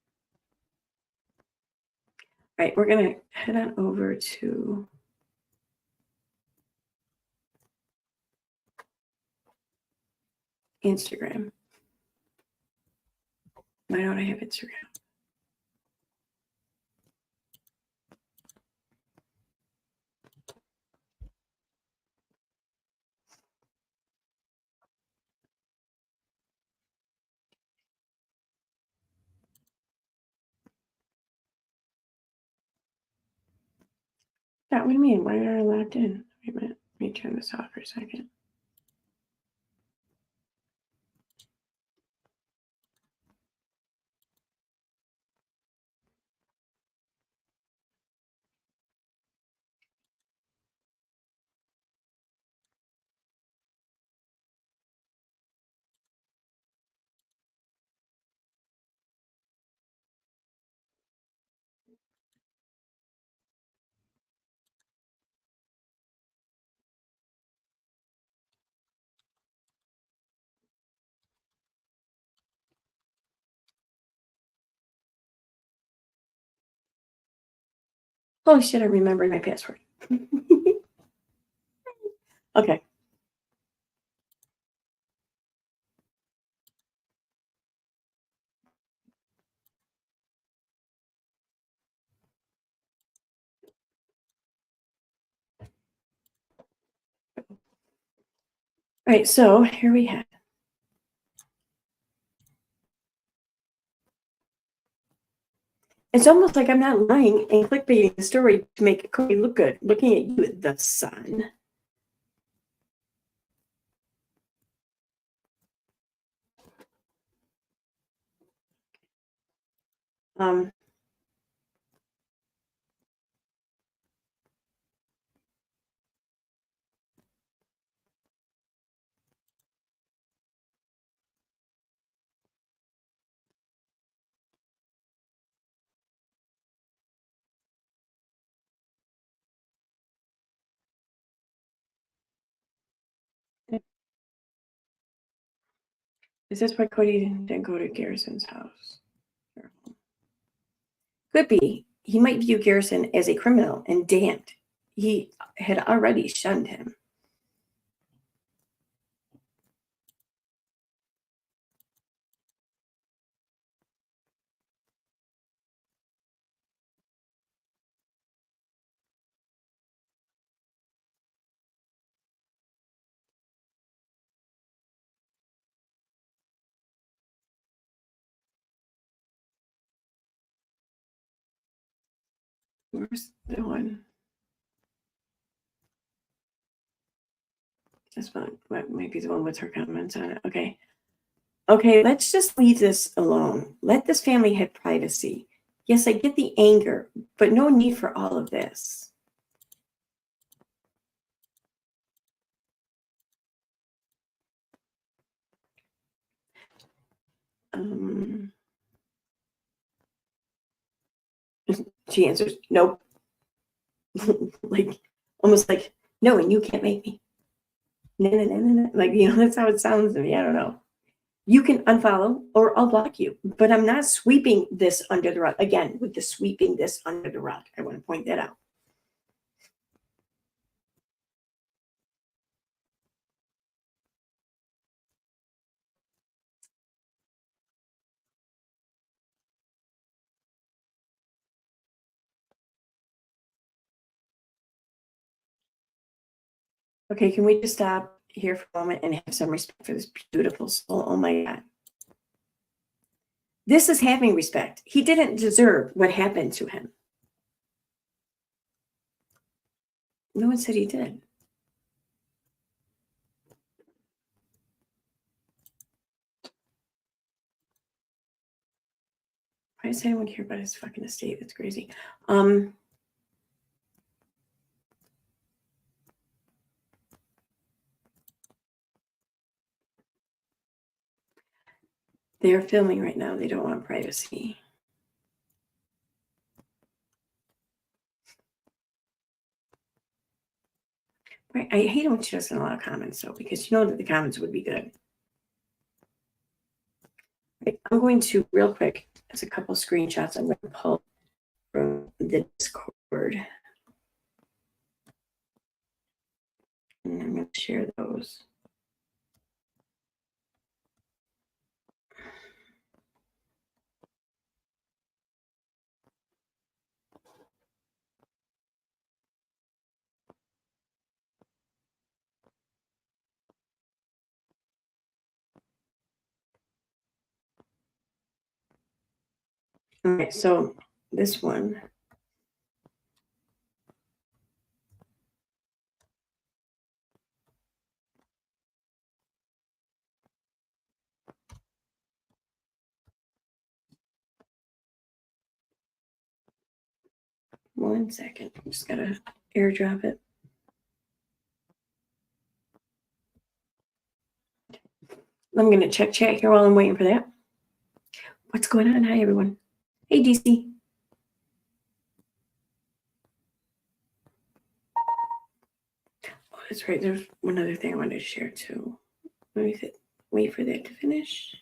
right, we're going to head on over to Instagram. Why don't I have Instagram? What do you mean? Why are I logged in? Wait a minute. Let me turn this off for a second. Holy shit, I remembered my password. Okay. All right, so here we have. It's almost like I'm not lying and clickbaiting the story to make Cody look good. Looking at you, the sun. Um, is this why Cody didn't go to Garrison's house? Could be. He might view Garrison as a criminal and damned. He had already shunned him. Where's the one? This one might be the one with her comments on it. Okay. Okay, let's just leave this alone. Let this family have privacy. Yes, I get the anger, but no need for all of this. She answers, nope. Like, almost like, no, and you can't make me. No, no, no, no, no. Like, that's how it sounds to me. I don't know. You can unfollow or I'll block you, but I'm not sweeping this under the rug. Again, with the sweeping this under the rug, I want to point that out. Okay, can we just stop here for a moment and have some respect for this beautiful soul? Oh my God. This is having respect. He didn't deserve what happened to him. No one said he did. Why does anyone care about his fucking estate? That's crazy. They're filming right now. They don't want privacy. Right. I hate it when she doesn't allow comments though, because you know that the comments would be good. Right. I'm going to real quick, as a couple screenshots, I'm going to pull from the Discord. And I'm going to share those. All right, so this one. One second. I'm just gotta airdrop it. I'm gonna check chat here while I'm waiting for that. What's going on? Hi everyone. Hey DC. Oh, that's right. There's one other thing I wanted to share too. Let me wait for that to finish.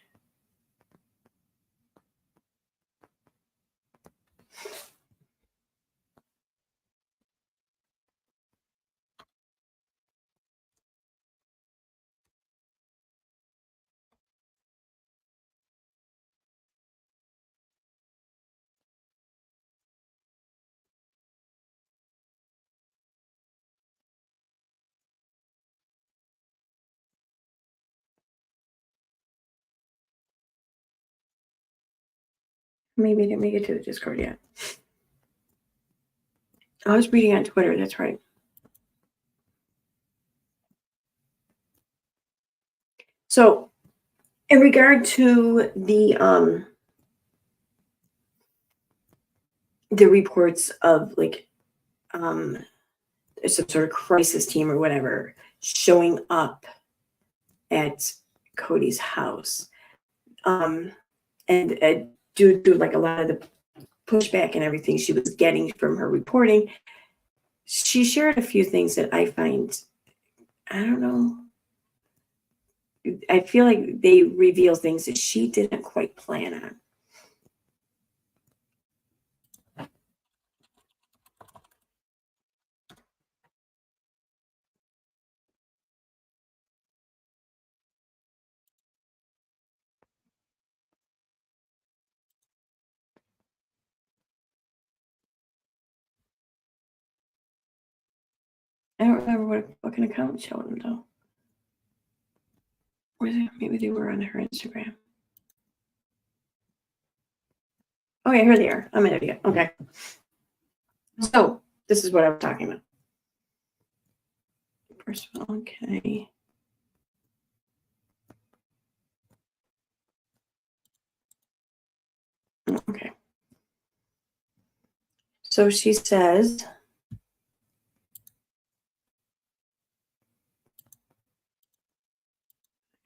Maybe I didn't make it to the Discord yet. I was reading on Twitter, that's right. So in regard to the the reports of like some sort of crisis team or whatever showing up at Cody's house. And due to like a lot of the pushback and everything she was getting from her reporting, she shared a few things that I find, I don't know, I feel like they reveal things that she didn't quite plan on. I don't remember what fucking account showed them though. Maybe they were on her Instagram. Oh yeah, here they are. I'm an idiot. Okay. So this is what I was talking about. Personal, okay. Okay. So she says,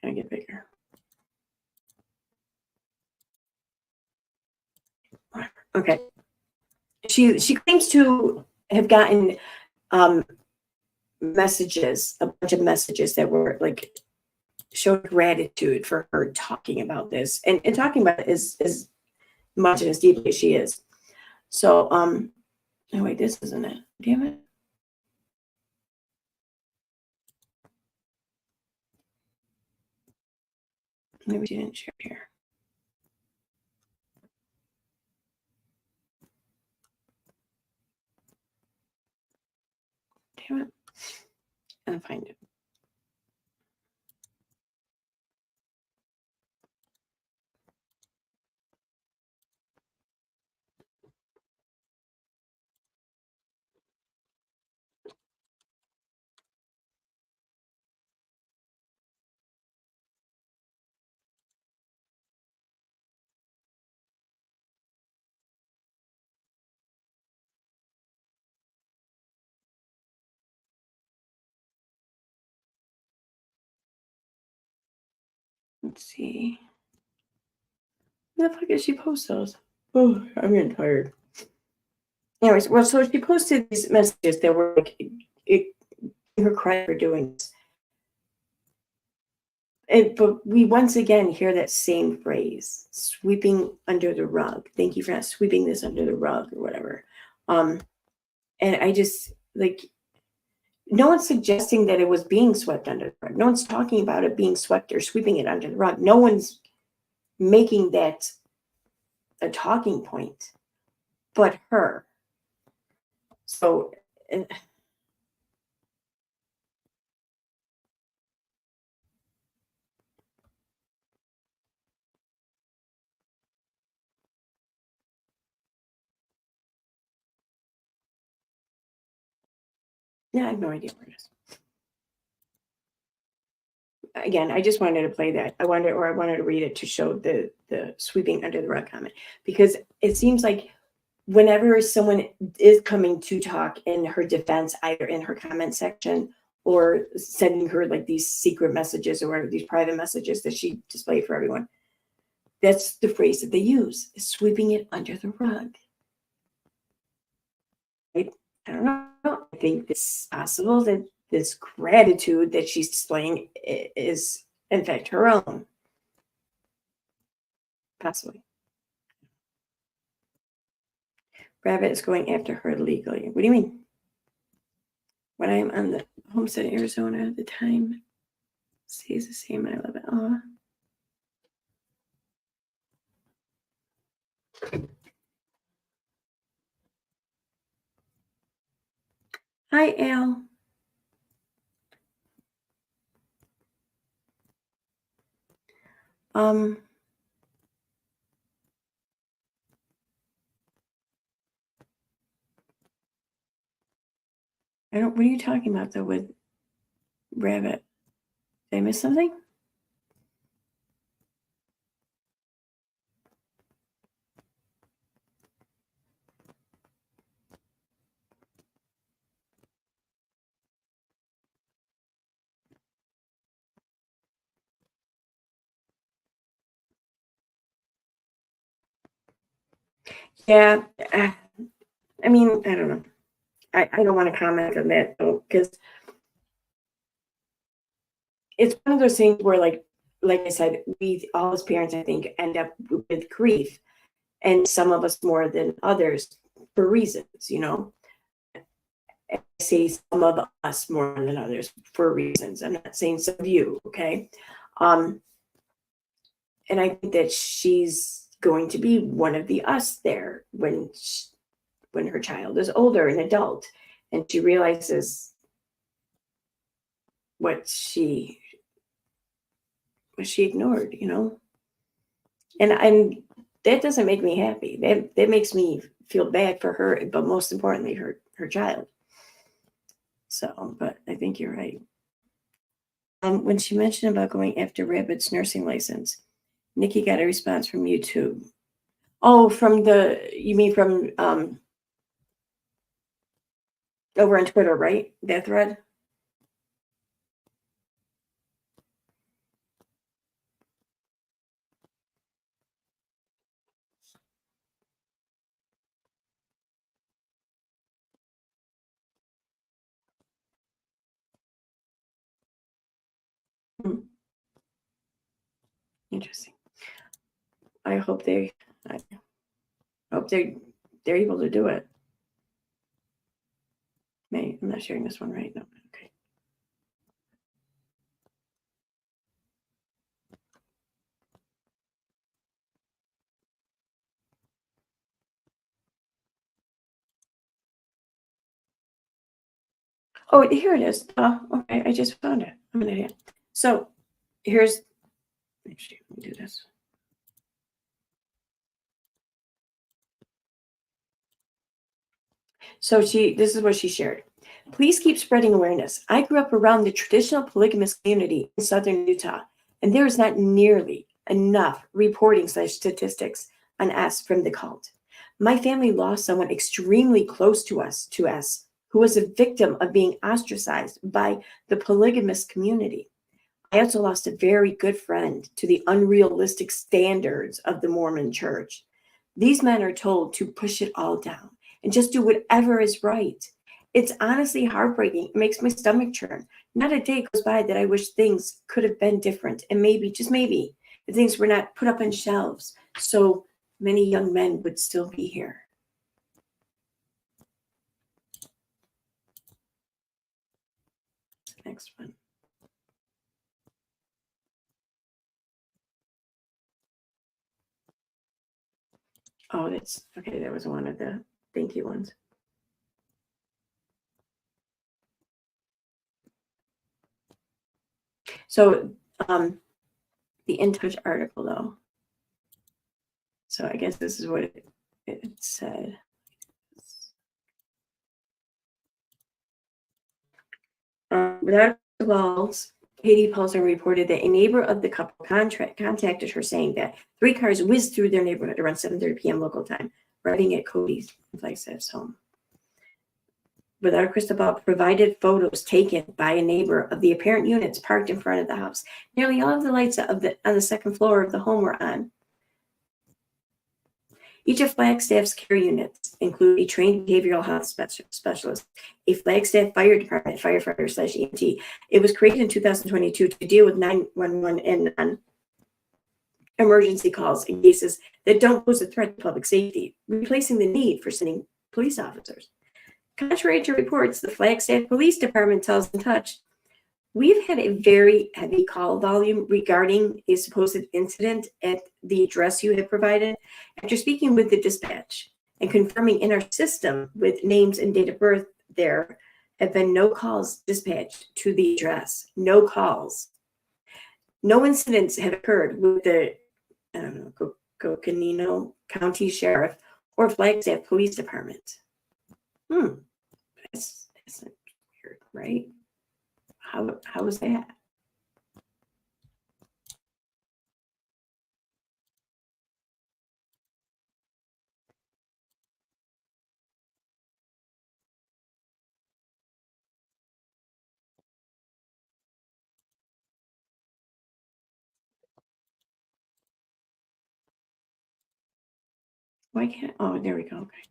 "Gonna get bigger." Okay. She claims to have gotten messages, a bunch of messages that were like showed gratitude for her talking about this and talking about it as much and as deeply as she is. So oh wait, this isn't it. Damn it. Maybe she didn't share it here. Damn it. I'll find it. Let's see. Where the fuck did she post those? Oh, I'm getting tired. Anyways, well, so she posted these messages that were like, her credit for doing this. But we once again hear that same phrase, sweeping under the rug. Thank you for not sweeping this under the rug or whatever. And I just like, no one's suggesting that it was being swept under the rug. No one's talking about it being swept or sweeping it under the rug. No one's making that a talking point, but her. So, yeah, I have no idea where it is. Again, I just wanted to play that. I wanted to read it to show the sweeping under the rug comment, because it seems like whenever someone is coming to talk in her defense, either in her comment section or sending her like these secret messages or whatever, these private messages that she displayed for everyone, that's the phrase that they use, is sweeping it under the rug. Right? I don't know. I think it's possible that this gratitude that she's displaying is, in fact, her own. Possibly. Rabbit is going after her legally. What do you mean? When I'm on the homestead in Arizona, the time stays the same and I love it. Oh. Hi, Al. Um, I don't. What are you talking about though with Rabbit? Did I miss something? Yeah. I mean, I don't know. I don't want to comment on that though, because it's one of those things where, like I said, we all as parents, I think, end up with grief, and some of us more than others for reasons, you know. I say some of us more than others for reasons. I'm not saying some of you, okay? Um, and I think that she's going to be one of the us there when her child is older, an adult, and she realizes what she ignored, you know. And that doesn't make me happy. That makes me feel bad for her, but most importantly, her child. So, but I think you're right. When she mentioned about going after Rabbit's nursing license, Nikki got a response from YouTube. Oh, you mean from over on Twitter, right? That thread? Hmm, interesting. I hope I hope they're able to do it. I'm not sharing this one right now. Okay. Oh, here it is. Okay, I just found it. I'm an idiot. So here's, actually, let me do this. So this is what she shared. Please keep spreading awareness. I grew up around the traditional polygamous community in southern Utah, and there is not nearly enough reporting slash statistics on us from the cult. My family lost someone extremely close to us, who was a victim of being ostracized by the polygamous community. I also lost a very good friend to the unrealistic standards of the Mormon church. These men are told to push it all down and just do whatever is right. It's honestly heartbreaking. It makes my stomach churn. Not a day goes by that I wish things could have been different. And maybe, just maybe, the things were not put up on shelves so many young men would still be here. Next one. Oh, that's okay. That was one of the thank you ones. So, the In Touch article, though. So I guess this is what it said. Without walls, Katie Paulson reported that a neighbor of the couple contacted her saying that three cars whizzed through their neighborhood around 7:30 p.m. local time, arriving at Cody's Flagstaff's home. Without a crystal ball, provided photos taken by a neighbor of the apparent units parked in front of the house. Nearly all of the lights on the second floor of the home were on. Each of Flagstaff's care units include a trained behavioral health specialist, a Flagstaff Fire Department firefighter slash EMT. It was created in 2022 to deal with 911 and emergency calls in cases that don't pose a threat to public safety, replacing the need for sending police officers. Contrary to reports, the Flagstaff Police Department tells In Touch, we've had a very heavy call volume regarding a supposed incident at the address you have provided. After speaking with the dispatch and confirming in our system with names and date of birth, there have been no calls dispatched to the address. No calls. No incidents have occurred with the Coconino County Sheriff or Flagstaff Police Department. That's weird, right? How is that? Why can't, oh, there we go. Okay.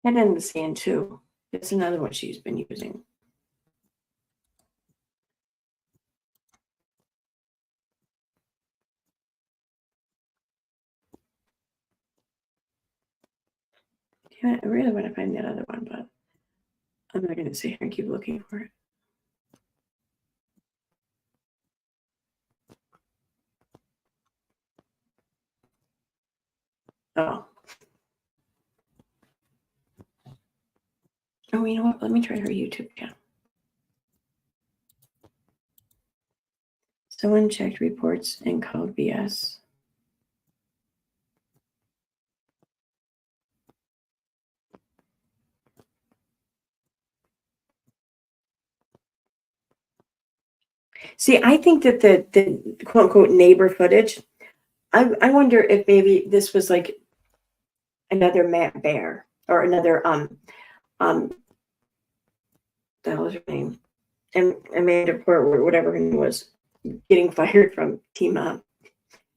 And then the sand too. It's another one she's been using. Yeah, I really want to find that other one, but I'm not going to sit here and keep looking for it. Oh. Oh, you know what? Let me try her YouTube account. Someone checked reports and called BS. See, I think that the quote unquote neighbor footage, I wonder if maybe this was like another Matt Bear or another the hell was her name? And Amanda Portwood, whatever her name was, getting fired from Team Mom.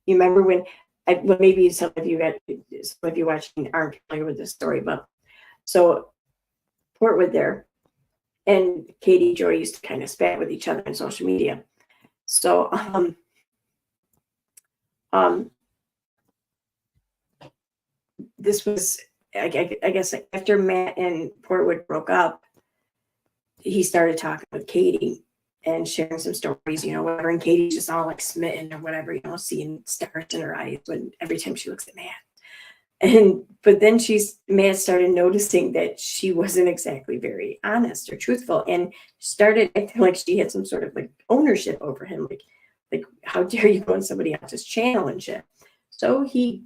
You remember when well, maybe some of you watching aren't familiar with this story, but so Portwood there and Katie Joy used to kind of spat with each other on social media. So this was I guess after Matt and Portwood broke up, he started talking with Katie and sharing some stories, whatever. And Katie's just all like smitten or whatever, seeing stars in her eyes when every time she looks at Matt. But then Matt started noticing that she wasn't exactly very honest or truthful, and started acting like she had some sort of like ownership over him, like how dare you go on somebody else's channel and shit. So he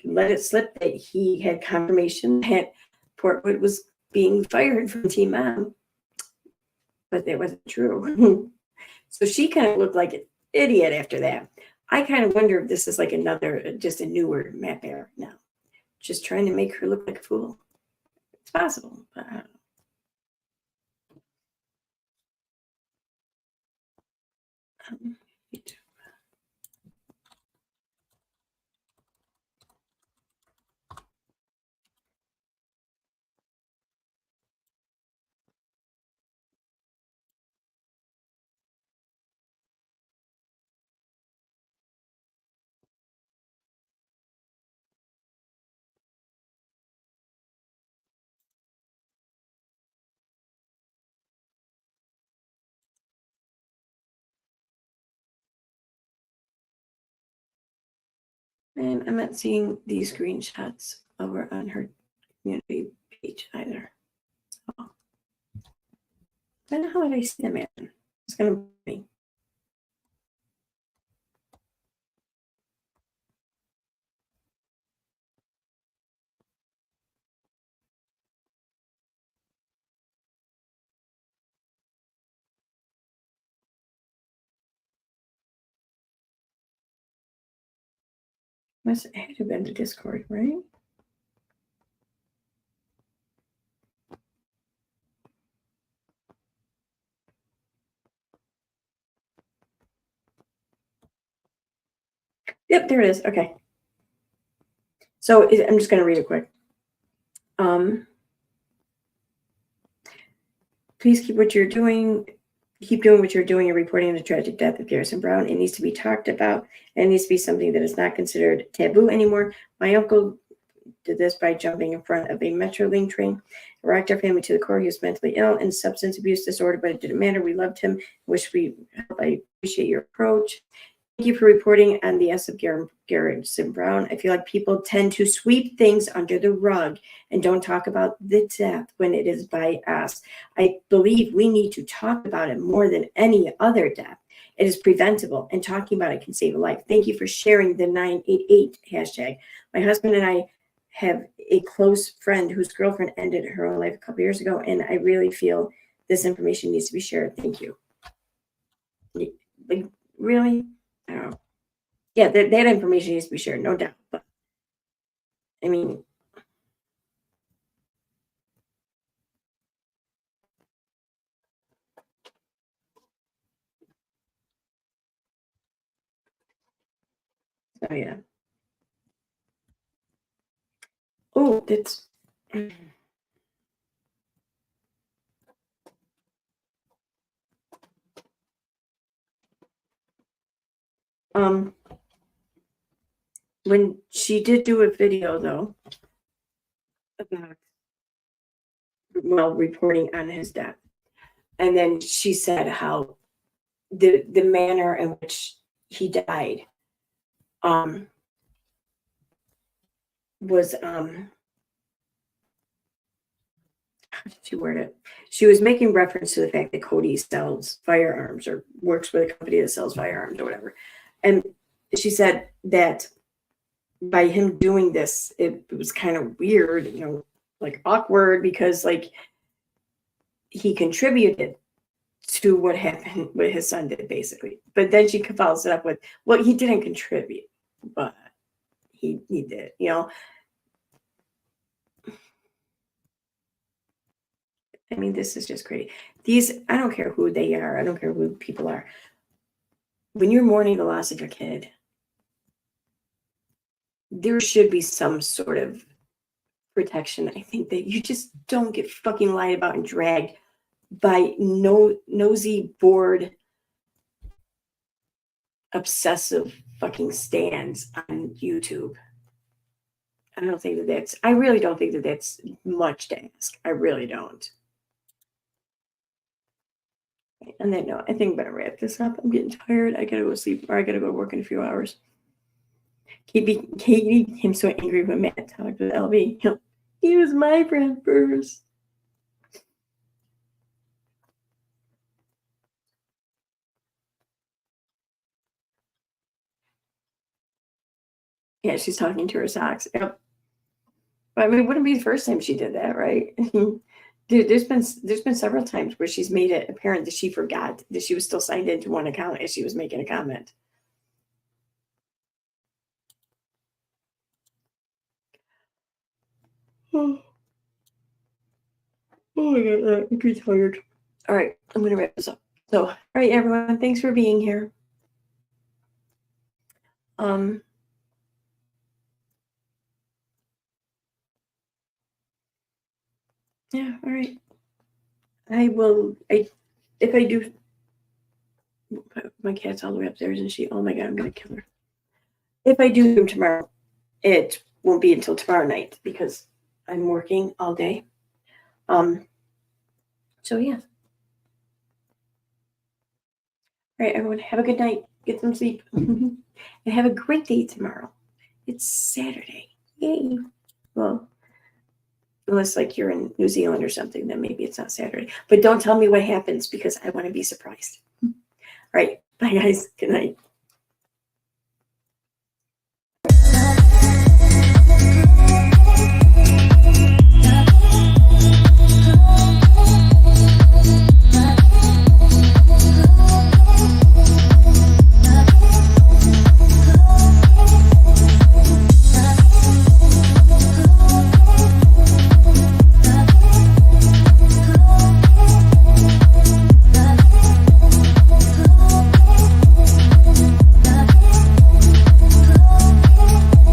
let it slip that he had confirmation that Portwood was being fired from Team Mom, but that wasn't true. So she kind of looked like an idiot after that. I kind of wonder if this is like just a newer Matt Bear now, just trying to make her look like a fool. It's possible, but I don't know. And I'm not seeing these screenshots over on her community page either. Oh. I don't know how would I see them in. It's gonna be. Must have been to Discord, right? Yep, there it is. Okay. So I'm just going to read it quick. Please keep what you're doing. Keep doing what you're doing. You're reporting the tragic death of Garrison Brown. It needs to be talked about. And it needs to be something that is not considered taboo anymore. My uncle did this by jumping in front of a Metrolink train. It rocked our family to the core. He was mentally ill and substance abuse disorder, but it didn't matter. We loved him. I appreciate your approach. Thank you for reporting on the S of Garrison Brown. I feel like people tend to sweep things under the rug and don't talk about the death when it is by us. I believe we need to talk about it more than any other death. It is preventable, and talking about it can save a life. Thank you for sharing the 988 hashtag. My husband and I have a close friend whose girlfriend ended her own life a couple years ago, and I really feel This information needs to be shared. Thank you. Like, really? I don't know. Yeah, that information needs to be shared, no doubt. But I mean, oh yeah. Oh, that's um when she did do a video though about, well, reporting on his death, and then she said how the manner in which he died um was how did she word it? She was making reference to the fact that Cody sells firearms or works with a company that sells firearms or whatever. And she said that by him doing this, it was kind of weird, like awkward, because like he contributed to what happened, what his son did, basically. But then she follows it up with, well, he didn't contribute, but he did, I mean, this is just crazy. I don't care who they are. I don't care who people are. When you're mourning the loss of your kid, there should be some sort of protection. I think that you just don't get fucking lied about and dragged by nosy, bored, obsessive fucking stands on YouTube. I really don't think that that's much to ask. I really don't. On that note, I think I'm gonna wrap this up. I'm getting tired. I gotta go sleep, or I gotta go to work in a few hours. Katie became so angry when Matt talked with LB. He was my friend first. Yeah, she's talking to her socks. Yep. But I mean, it wouldn't be the first time she did that, right? Dude, there's been several times where she's made it apparent that she forgot that she was still signed into one account as she was making a comment. Oh, oh my god, I'm pretty tired. All right, I'm gonna wrap this up. So, all right, everyone, thanks for being here. Um, yeah, all right. If I do, my cat's all the way upstairs and oh my god, I'm gonna kill her. If I do them tomorrow, it won't be until tomorrow night because I'm working all day. So yeah. All right, everyone, have a good night. Get some sleep. And have a great day tomorrow. It's Saturday. Yay. Well, unless like you're in New Zealand or something, then maybe it's not Saturday. But don't tell me what happens because I want to be surprised. All right. Bye guys. Good night.